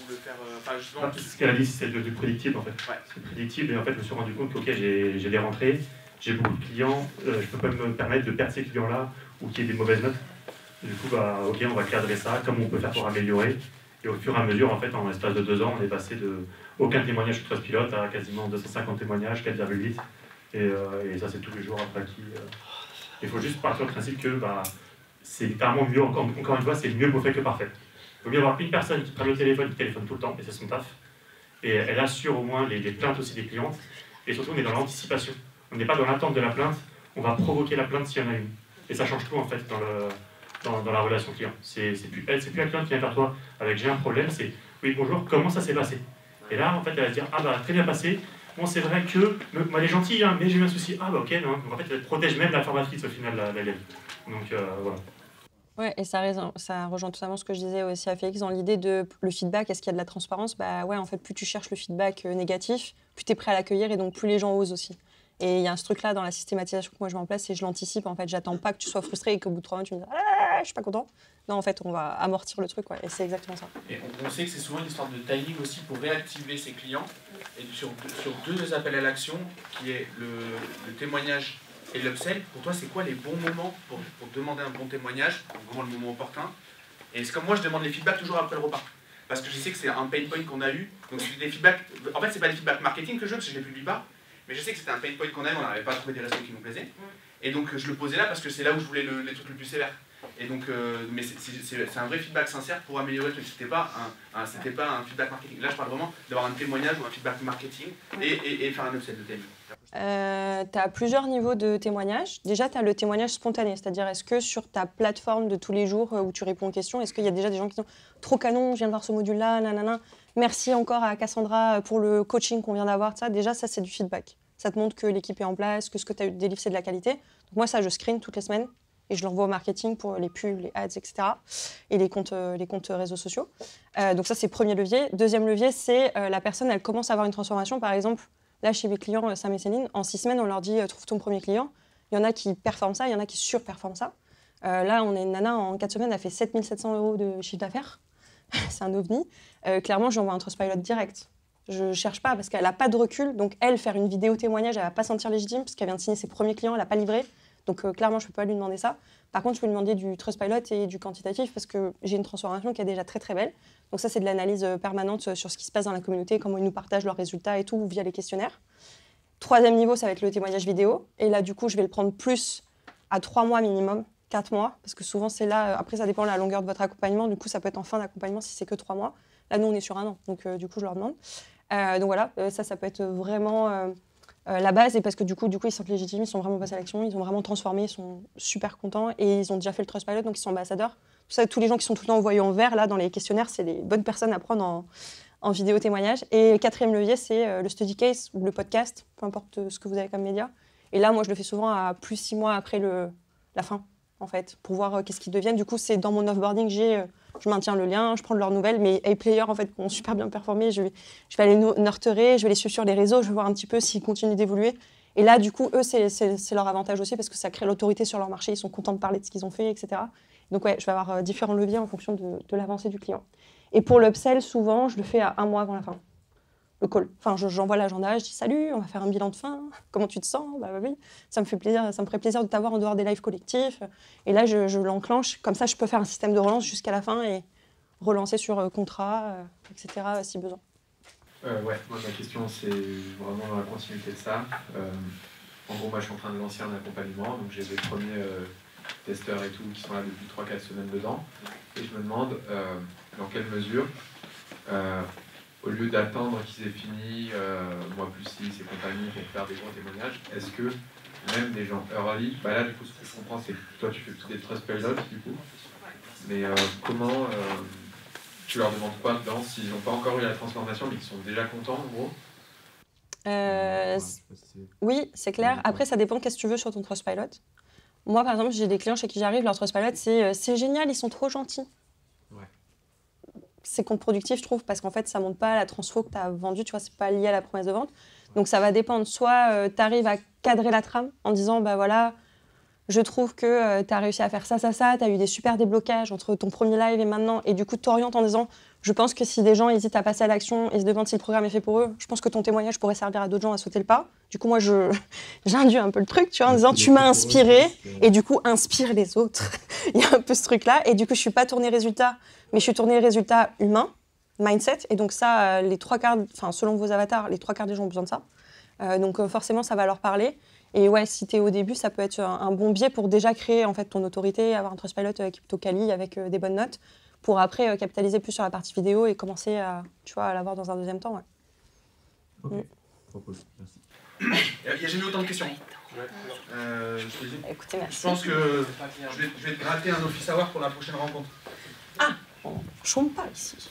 Ou le faire, enfin, justement... Ce qu'elle a dit, c'est du prédictible, en fait. Ouais. C'est prédictible, et en fait, je me suis rendu compte que, ok, j'ai des rentrées, j'ai beaucoup de clients, je peux pas me permettre de perdre ces clients-là ou qu'il y ait des mauvaises notes. Du coup, bah, ok, on va cadrer ça, comme on peut faire pour améliorer. Et au fur et à mesure, en fait, en l'espace de 2 ans, on est passé de aucun témoignage sur Trustpilot à quasiment 250 témoignages, 4,8. Et ça, c'est tous les jours après qui. Il faut juste partir du principe que bah, c'est carrément mieux, encore une fois, c'est mieux mauvais que parfait. Il vaut mieux avoir une personne qui prend le téléphone, qui téléphone tout le temps, et c'est son taf. Et elle assure au moins les plaintes aussi des clientes. Et surtout, on est dans l'anticipation. On n'est pas dans l'attente de la plainte, on va provoquer la plainte s'il y en a une. Et ça change tout, en fait, dans la relation client. C'est plus la cliente qui vient vers toi avec j'ai un problème, c'est oui bonjour, comment ça s'est passé? Et là en fait elle va se dire ah bah très bien passé, bon c'est vrai que moi elle est gentille hein, mais j'ai eu un souci, ah bah ok non. Donc en fait elle protège même la formatrice au final la élève. Donc voilà. Ouais, et ça rejoint totalement ce que je disais aussi à Félix dans l'idée de le feedback, est-ce qu'il y a de la transparence? Bah ouais, en fait plus tu cherches le feedback négatif, plus tu es prêt à l'accueillir et donc plus les gens osent aussi. Et il y a ce truc-là dans la systématisation que moi je mets en place, c'est je l'anticipe. En fait, j'attends pas que tu sois frustré et qu'au bout de 3 mois tu me dises ah, je suis pas content. Non, en fait, on va amortir le truc, ouais, et c'est exactement ça. Et on sait que c'est souvent une histoire de timing aussi pour réactiver ses clients. Et sur 2 appels à l'action, qui est le témoignage et l'upsell, pour toi, c'est quoi les bons moments pour demander un bon témoignage, vraiment le moment opportun? Et c'est comme moi, je demande les feedbacks toujours après le repas. Parce que je sais que c'est un pain point qu'on a eu. Donc, c'est des feedbacks. En fait, c'est pas des feedbacks marketing que je veux, parce que je les publie pas. Mais je sais que c'était un pain point qu'on a eu, on n'arrivait pas à trouver des restos qui nous plaisaient. Et donc je le posais là parce que c'est là où je voulais les trucs les plus sévères. Et donc, mais c'est un vrai feedback sincère pour améliorer le truc. C'était pas un feedback marketing. Là, je parle vraiment d'avoir un témoignage ou un feedback marketing et faire un upsell de thème. Tu as plusieurs niveaux de témoignage. Déjà, tu as le témoignage spontané, c'est-à-dire est-ce que sur ta plateforme de tous les jours où tu réponds aux questions, est-ce qu'il y a déjà des gens qui sont trop canon, je viens de voir ce module-là, nanana. Merci encore à Cassandra pour le coaching qu'on vient d'avoir. Déjà, ça, c'est du feedback. Ça te montre que l'équipe est en place, que ce que tu as délivré, c'est de la qualité. Donc moi, ça, je screen toutes les semaines et je l'envoie au marketing pour les pubs, les ads, etc. et les comptes réseaux sociaux. Donc ça, c'est le premier levier. Deuxième levier, c'est la personne, elle commence à avoir une transformation. Par exemple, là, chez mes clients, Sam et Céline, en 6 semaines, on leur dit « trouve ton premier client ». Il y en a qui performent ça, il y en a qui surperforment ça. Là, on a une nana, en 4 semaines, elle a fait 7 700 € de chiffre d'affaires. C'est un ovni. Clairement, je lui envoie un Trustpilot direct. Je ne cherche pas parce qu'elle n'a pas de recul. Donc, elle, faire une vidéo témoignage, elle ne va pas se sentir légitime parce qu'elle vient de signer ses premiers clients, elle n'a pas livré. Donc, clairement, je ne peux pas lui demander ça. Par contre, je peux lui demander du Trustpilot et du quantitatif parce que j'ai une transformation qui est déjà très, très belle. Donc, ça, c'est de l'analyse permanente sur ce qui se passe dans la communauté, comment ils nous partagent leurs résultats et tout via les questionnaires. Troisième niveau, ça va être le témoignage vidéo. Et là, du coup, je vais le prendre plus à 3 mois minimum, 4 mois, parce que souvent, c'est là. Après, ça dépend de la longueur de votre accompagnement. Du coup, ça peut être en fin d'accompagnement si c'est que 3 mois. Là, nous, on est sur 1 an. Donc, du coup, je leur demande. Donc voilà, ça peut être vraiment la base. Et parce que du coup, ils se sentent légitimes, ils sont vraiment passés à l'action, ils ont vraiment transformé, ils sont super contents et ils ont déjà fait le Trustpilot, donc ils sont ambassadeurs. Tout ça, tous les gens qui sont tout le temps envoyés en vert là dans les questionnaires, c'est les bonnes personnes à prendre en vidéo témoignage. Et quatrième levier, c'est le study case ou le podcast, peu importe ce que vous avez comme média. Et là, moi, je le fais souvent à plus 6 mois après la fin, en fait, pour voir qu'est-ce qu'ils deviennent. Du coup, c'est dans mon offboarding, je maintiens le lien, je prends de leurs nouvelles. Mes A-players, en fait, ont super bien performé. Je vais aller nurturer, je vais les suivre sur les réseaux, je vais voir un petit peu s'ils continuent d'évoluer. Et là, du coup, eux, c'est leur avantage aussi parce que ça crée l'autorité sur leur marché. Ils sont contents de parler de ce qu'ils ont fait, etc. Donc, ouais, je vais avoir différents leviers en fonction de l'avancée du client. Et pour l'upsell, souvent, je le fais à 1 mois avant la fin. le call. Enfin, j'envoie l'agenda, je dis salut, on va faire un bilan de fin, comment tu te sens? Bah oui, ça me ferait plaisir de t'avoir en dehors des lives collectifs. Et là, je l'enclenche, comme ça je peux faire un système de relance jusqu'à la fin et relancer sur contrat, etc. si besoin. Ouais, moi ma question c'est vraiment dans la continuité de ça. En gros, moi je suis en train de lancer un accompagnement, donc j'ai des premiers testeurs et tout qui sont là depuis 3-4 semaines dedans. Et je me demande dans quelle mesure, au lieu d'attendre qu'ils aient fini, moi plus 6 et compagnie, pour faire des gros témoignages, est-ce que même des gens early, bah là du coup ce que je comprends c'est que toi tu fais plutôt des Trustpilot du coup, mais comment tu leur demandes quoi dedans s'ils n'ont pas encore eu la transformation mais qu'ils sont déjà contents en gros? Oui, c'est clair. Après, ça dépend qu'est-ce que tu veux sur ton Trustpilot. Moi, par exemple, j'ai des clients chez qui j'arrive, leur Trustpilot, c'est génial, ils sont trop gentils. Ouais. C'est contre-productif, je trouve, parce qu'en fait, ça ne montre pas la transfo que tu as vendue, tu vois, c'est pas lié à la promesse de vente. Donc, ça va dépendre. Soit tu arrives à cadrer la trame en disant, bah voilà, je trouve que tu as réussi à faire ça, tu as eu des super déblocages entre ton premier live et maintenant, et du coup, tu t'orientes en disant, je pense que si des gens hésitent à passer à l'action et se demandent si le programme est fait pour eux, je pense que ton témoignage pourrait servir à d'autres gens à sauter le pas. Du coup, moi, j'induis un peu le truc, tu vois, en disant, tu m'as inspiré, et du coup, inspire les autres. Il y a un peu ce truc-là, et du coup, je suis pas tournée résultat, mais je suis tournée résultat humain, mindset, et donc ça, les 3/4, enfin, selon vos avatars, les 3/4 des gens ont besoin de ça. Donc forcément, ça va leur parler. Et ouais, si tu es au début, ça peut être un bon biais pour déjà créer en fait, ton autorité, avoir un Trustpilot qui est plutôt quali avec des bonnes notes, pour après capitaliser plus sur la partie vidéo et commencer à l'avoir dans un deuxième temps. Ouais. Ok, propose, merci. Il n'y a jamais autant de questions. Écoutez, merci. Je pense que je vais te gratter un office hour pour la prochaine rencontre. Ah, on ne chôme pas ici.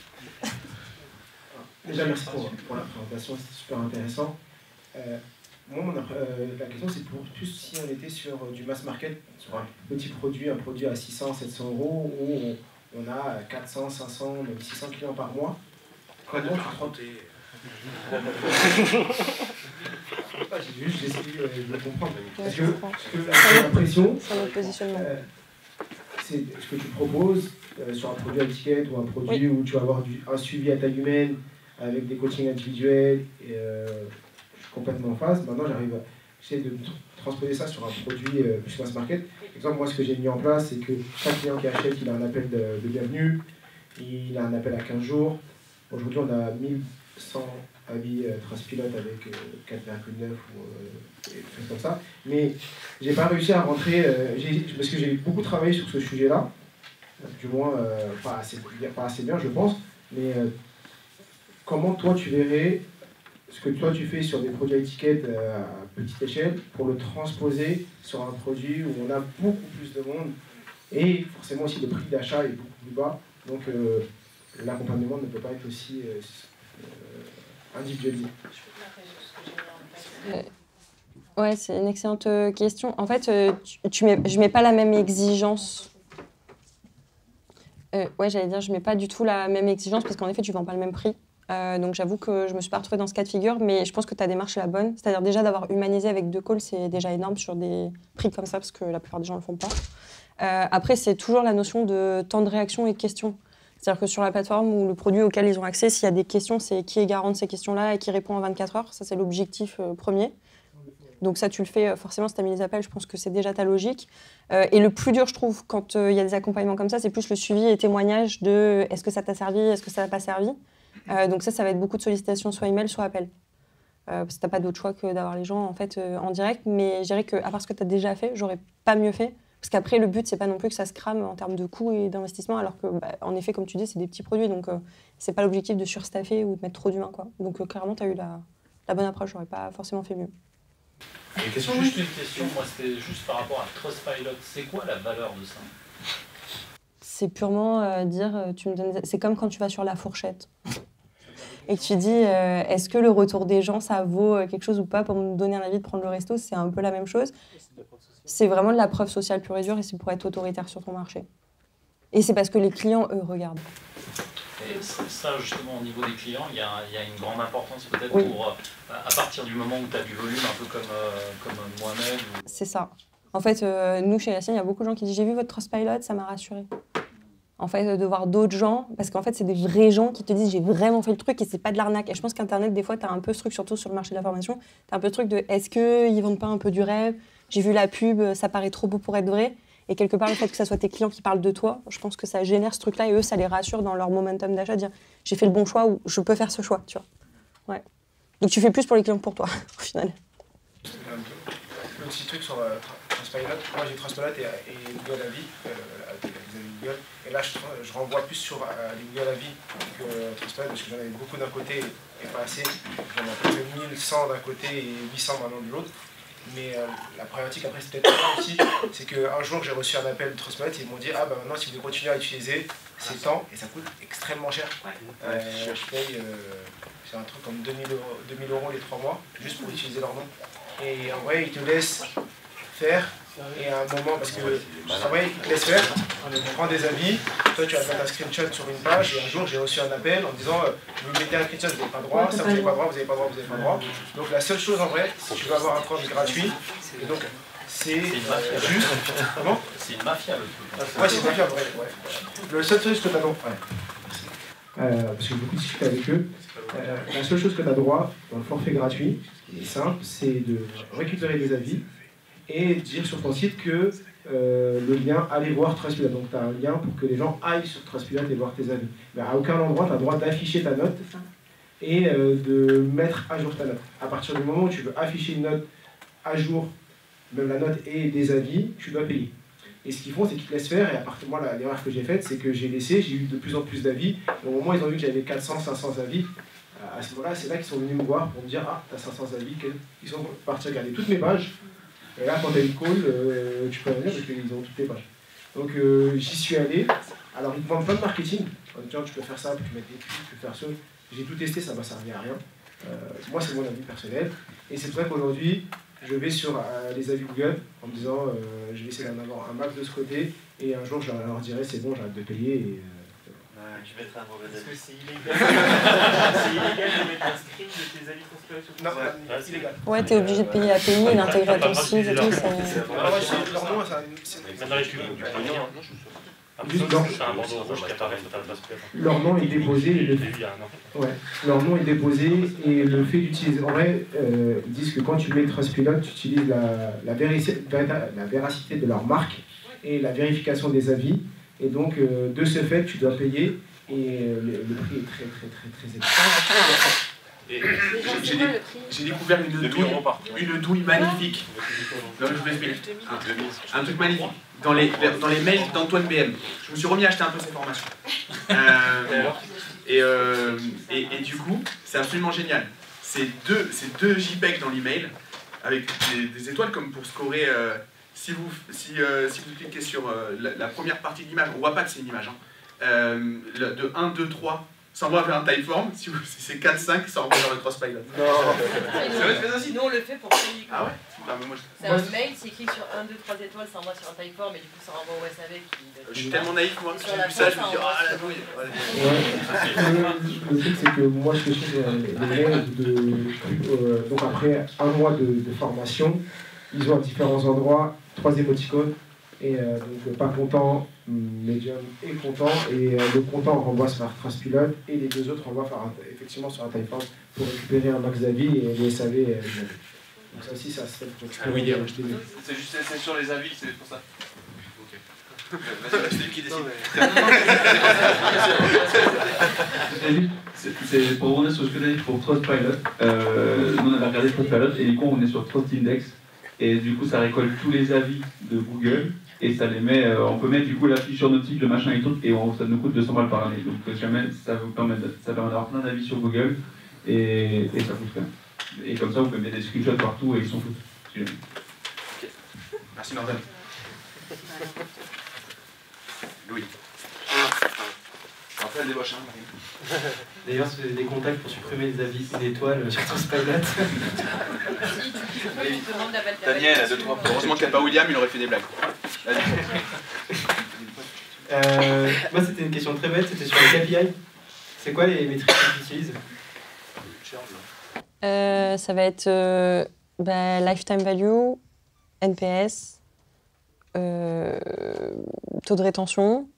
Déjà, merci pour la présentation, c'était super intéressant. Moi, la question, c'est pour plus si on était sur du mass market, sur un petit produit, un produit à 600, 700 euros, où on a 400, 500, même 600 clients par mois. Comment tu te rends J'ai essayé de le comprendre. Parce que j'ai l'impression, c'est ce que tu proposes sur un produit à étiquette ou un produit où tu vas avoir un suivi à taille humaine avec des coachings individuels. Et, je suis complètement en phase. Maintenant, j'essaie de transposer ça sur un produit plus mass market. Par exemple, moi, ce que j'ai mis en place, c'est que chaque client qui achète, il a un appel de bienvenue, il a un appel à 15 jours. Aujourd'hui, on a 1100 avis Trustpilot avec 4,9 ou des choses comme ça. Mais j'ai pas réussi à rentrer, parce que j'ai beaucoup travaillé sur ce sujet-là, du moins pas assez bien, je pense. Mais comment toi, tu verrais ce que toi tu fais sur des produits à étiquette à petite échelle pour le transposer sur un produit où on a beaucoup plus de monde et forcément aussi le prix d'achat est beaucoup plus bas, donc l'accompagnement ne peut pas être aussi individualisé. Ouais, c'est une excellente question. En fait, je mets pas la même exigence. Ouais, j'allais dire, je mets pas du tout la même exigence parce qu'en effet, tu vends pas le même prix. Donc j'avoue que je me suis pas retrouvée dans ce cas de figure, mais je pense que ta démarche est la bonne. C'est-à-dire déjà d'avoir humanisé avec 2 calls, c'est déjà énorme sur des prix comme ça, parce que la plupart des gens ne le font pas. Après, c'est toujours la notion de temps de réaction et de questions. C'est-à-dire que sur la plateforme ou le produit auquel ils ont accès, s'il y a des questions, c'est qui est garant de ces questions-là et qui répond en 24 heures. Ça, c'est l'objectif premier. Donc ça, tu le fais forcément si tu as mis les appels, je pense que c'est déjà ta logique. Et le plus dur, je trouve, quand il y a des accompagnements comme ça, c'est plus le suivi et témoignage de est-ce que ça t'a servi, est-ce que ça n'a pas servi. Donc ça va être beaucoup de sollicitations, soit email, soit appel. Parce que tu n'as pas d'autre choix que d'avoir les gens en fait, en direct. Mais je dirais qu'à part ce que tu as déjà fait, j'aurais pas mieux fait. Parce qu'après, le but, c'est pas non plus que ça se crame en termes de coûts et d'investissement, alors que, en effet, comme tu dis, c'est des petits produits. Donc, c'est pas l'objectif de surstaffer ou de mettre trop d'humains, quoi. Donc, clairement, tu as eu la bonne approche. J'aurais pas forcément fait mieux. Juste une question, moi, c'était juste par rapport à Trustpilot. C'est quoi la valeur de ça? C'est purement dire, c'est comme quand tu vas sur la fourchette. Et que tu dis, est-ce que le retour des gens, ça vaut quelque chose ou pas pour me donner un avis de prendre le resto? C'est un peu la même chose. C'est vraiment de la preuve sociale pure et dure et c'est pour être autoritaire sur ton marché. Et c'est parce que les clients, eux, regardent. Et ça, justement, au niveau des clients, il y a une grande importance peut-être Oui. pour, à partir du moment où tu as du volume, un peu comme moi-même. C'est ça. En fait, nous, chez Yacine, il y a beaucoup de gens qui disent « J'ai vu votre Trustpilot, ça m'a rassuré ». en fait, de voir d'autres gens, parce qu'en fait, c'est des vrais gens qui te disent j'ai vraiment fait le truc et c'est pas de l'arnaque. Et je pense qu'Internet, des fois, tu as un peu ce truc, surtout sur le marché de la formation, tu as un peu ce truc de est-ce qu'ils vendent pas un peu du rêve? J'ai vu la pub, ça paraît trop beau pour être vrai. Et quelque part, le fait que ça soit tes clients qui parlent de toi, je pense que ça génère ce truc-là et eux, ça les rassure dans leur momentum d'achat, dire j'ai fait le bon choix ou je peux faire ce choix, tu vois. Ouais. Donc tu fais plus pour les clients que pour toi, au final. Le petit truc sur Trustpilot, moi j'ai Trustpilot et Google Avis, les avis Google, et là je renvoie plus sur les Google Avis que Trustpilot parce que j'en avais beaucoup d'un côté et pas assez. J'en ai à peu près 1100 d'un côté et 800 maintenant de l'autre. Mais la problématique après c'est peut-être ça aussi, c'est qu'un jour j'ai reçu un appel de Trustpilot et ils m'ont dit ah bah maintenant si vous voulez continuer à utiliser c'est temps et ça coûte extrêmement cher. Je paye c'est un truc comme 2000 € les 3 mois juste pour utiliser leur nom. Et en vrai, ils te laissent faire, et à un moment, parce que en vrai, ils te laissent faire, on prend des avis, toi tu vas mettre un screenshot sur une page, et un jour j'ai reçu un appel en disant vous mettez un screenshot, vous n'avez pas le droit, ça vous n'avez pas le droit, vous n'avez pas le droit, vous n'avez pas le droit. Donc la seule chose en vrai, si tu veux avoir un compte gratuit, et donc c'est juste. Comment? C'est une mafia le truc. Ouais, c'est une mafia, ouais. Le seul truc que tu as droit, parce que j'ai beaucoup discuté avec eux, la seule chose que tu as droit dans le forfait gratuit, qui est simple, c'est de récupérer des avis et dire sur ton site que le lien allez voir Trustpilot. Donc tu as un lien pour que les gens aillent sur Trustpilot et voir tes avis. Mais à aucun endroit tu as le droit d'afficher ta note et de mettre à jour ta note. À partir du moment où tu veux afficher une note à jour, même la note et des avis, tu dois payer. Et ce qu'ils font, c'est qu'ils te laissent faire, et à partir de moi, l'erreur que j'ai faite, c'est que j'ai eu de plus en plus d'avis. Au moment où ils ont vu que j'avais 400, 500 avis, à ce moment-là, c'est là qu'ils sont venus me voir pour me dire ah, t'as 500 avis, ils sont partis regarder toutes mes pages. Et là, quand t'as une call, tu peux venir parce qu'ils ont toutes les pages. Donc j'y suis allé. Alors, ils te vendent plein de marketing. En disant, tu peux faire ça, tu peux mettre des trucs, tu peux faire ça. J'ai tout testé, ça m'a servi à rien. Moi, c'est mon avis personnel. Et c'est vrai qu'aujourd'hui, je vais sur les avis Google en me disant je vais essayer d'en avoir un max de ce côté et un jour je leur dirai c'est bon, j'arrête de payer. Et, tu mettrais un mauvais avis. Est-ce que c'est illégal C'est illégal de mettre un screen de tes avis Trustpilot sur ton site? Non, c'est illégal. Ouais, t'es obligé de payer API et l'intégrer à ton site et tout. Leur nom, Même dans les pubs, tu peux venir. Leur nom est déposé leur nom est déposé et le fait d'utiliser en vrai ils disent que quand tu mets Trustpilot tu utilises la véracité de leur marque et la vérification des avis et donc de ce fait tu dois payer et le prix est très élevé. J'ai découvert une douille magnifique. Non, je vous explique. Un truc magnifique. Dans les mails d'Antoine BM. Je me suis remis à acheter un peu ces formations. Et du coup, c'est absolument génial. C'est deux JPEG dans l'email avec des étoiles comme pour scorer. Si vous cliquez sur la première partie de l'image, on voit pas que c'est une image. De 1, 2, 3. Ça envoie vers un Typeform, si c'est 4-5, ça envoie vers le Trustpilot. Non. C'est vrai, tu fais ça aussi? Nous on le fait pour payer. Ah ouais? C'est un mail, c'est écrit sur 1, 2, 3 étoiles, ça envoie sur un Typeform et du coup ça renvoie au SAV qui... Je suis tellement naïf moi, j'ai vu ça, je me dis ah la douille. Le truc c'est que moi je fais les mails donc après un mois de formation, ils ont à différents endroits 3 émoticônes. Et donc pas content, médium et content, et le content renvoie sur un Trustpilot et les deux autres renvoient effectivement sur un Typeform pour récupérer un max d'avis et les SAV. Donc ça aussi, ça se fait. C'est sur les avis, c'est pour ça. Ok. C'est lui qui décide. C'est pour revenir sur ce que tu as dit pour Trustpilot. Nous on avait regardé Trustpilot et du coup on est sur TrustIndex. Et du coup, ça récolte tous les avis de Google et ça les met. On peut mettre du coup la fiche sur notre site, le machin et tout, et ça nous coûte 200 balles par année. Donc jamais ça vous permet d'avoir plein d'avis sur Google et ça coûte rien. Et comme ça, vous pouvez mettre des screenshots partout et ils s'en foutent. Okay. Merci Norman. Louis. Après, elle débauche, hein. D'ailleurs, si vous avez des contacts pour supprimer les avis d'étoiles sur Trustpilot. Daniel, à 2-3. Heureusement qu'il n'y a pas William, il aurait fait des blagues. Moi, c'était une question très bête, c'était sur les KPI. C'est quoi les métriques que tu utilises? Ça va être lifetime value, NPS, taux de rétention.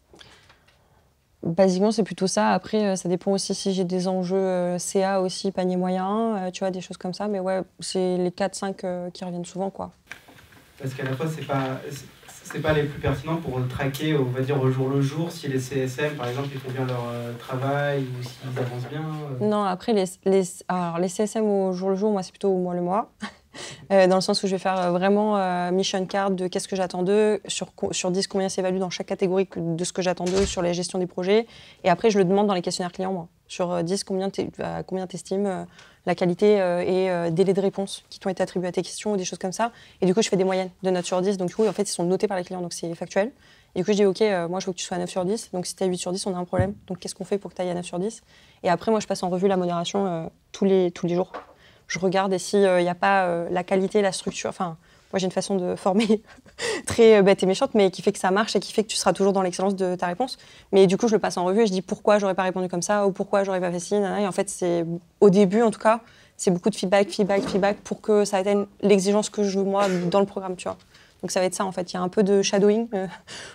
Basiquement, c'est plutôt ça. Après, ça dépend aussi si j'ai des enjeux CA aussi, panier moyen, tu vois, des choses comme ça. Mais ouais, c'est les 4-5 qui reviennent souvent, quoi. Parce qu'à la fois, c'est pas les plus pertinents pour traquer, on va dire, au jour le jour, si les CSM, par exemple, ils font bien leur travail ou s'ils avancent bien. Non, après, alors, les CSM au jour le jour, moi, c'est plutôt au mois le mois. Dans le sens où je vais faire vraiment mission card de qu'est-ce que j'attends d'eux, sur 10 combien s'évalue dans chaque catégorie de ce que j'attends d'eux, sur la gestion des projets. Et après, je le demande dans les questionnaires clients, moi. Sur 10, combien t'estimes la qualité et délai de réponse qui t'ont été attribués à tes questions ou des choses comme ça. Et du coup, je fais des moyennes de notes sur 10. Donc du coup, en fait, ils sont notés par les clients, donc c'est factuel. Et du coup, je dis, OK, moi, je veux que tu sois à 9 sur 10. Donc si tu as 8 sur 10, on a un problème. Donc qu'est-ce qu'on fait pour que tu ailles à 9 sur 10 ? Et après, moi, je passe en revue la modération tous les jours. Je regarde et s'il n'y a pas la qualité, la structure. Enfin, moi, j'ai une façon de former très bête et méchante, mais qui fait que ça marche et qui fait que tu seras toujours dans l'excellence de ta réponse. Mais du coup, je le passe en revue et je dis pourquoi j'aurais pas répondu comme ça ou pourquoi j'aurais pas fait ci. Et en fait, c'est au début, en tout cas, c'est beaucoup de feedback pour que ça atteigne l'exigence que je veux, moi, dans le programme, tu vois. Donc, ça va être ça, en fait. Il y a un peu de shadowing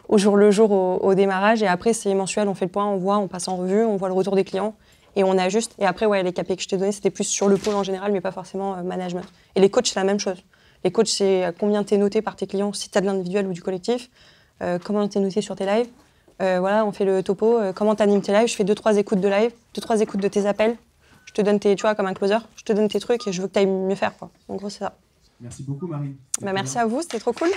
au jour le jour au démarrage. Et après, c'est mensuel, on fait le point, on voit, on passe en revue, on voit le retour des clients. Et on ajuste. Et après, ouais, les KPI que je t'ai donnés, c'était plus sur le pôle en général, mais pas forcément management. Et les coachs, c'est la même chose. Les coachs, c'est combien tu es noté par tes clients, si tu as de l'individuel ou du collectif, comment tu es noté sur tes lives. Voilà, on fait le topo, comment tu animes tes lives. Je fais 2-3 écoutes de live, 2-3 écoutes de tes appels. Je te donne tu vois, comme un closer, je te donne tes trucs et je veux que tu ailles mieux faire, quoi. En gros, c'est ça. Merci beaucoup, Marine. Merci à vous, c'était trop cool.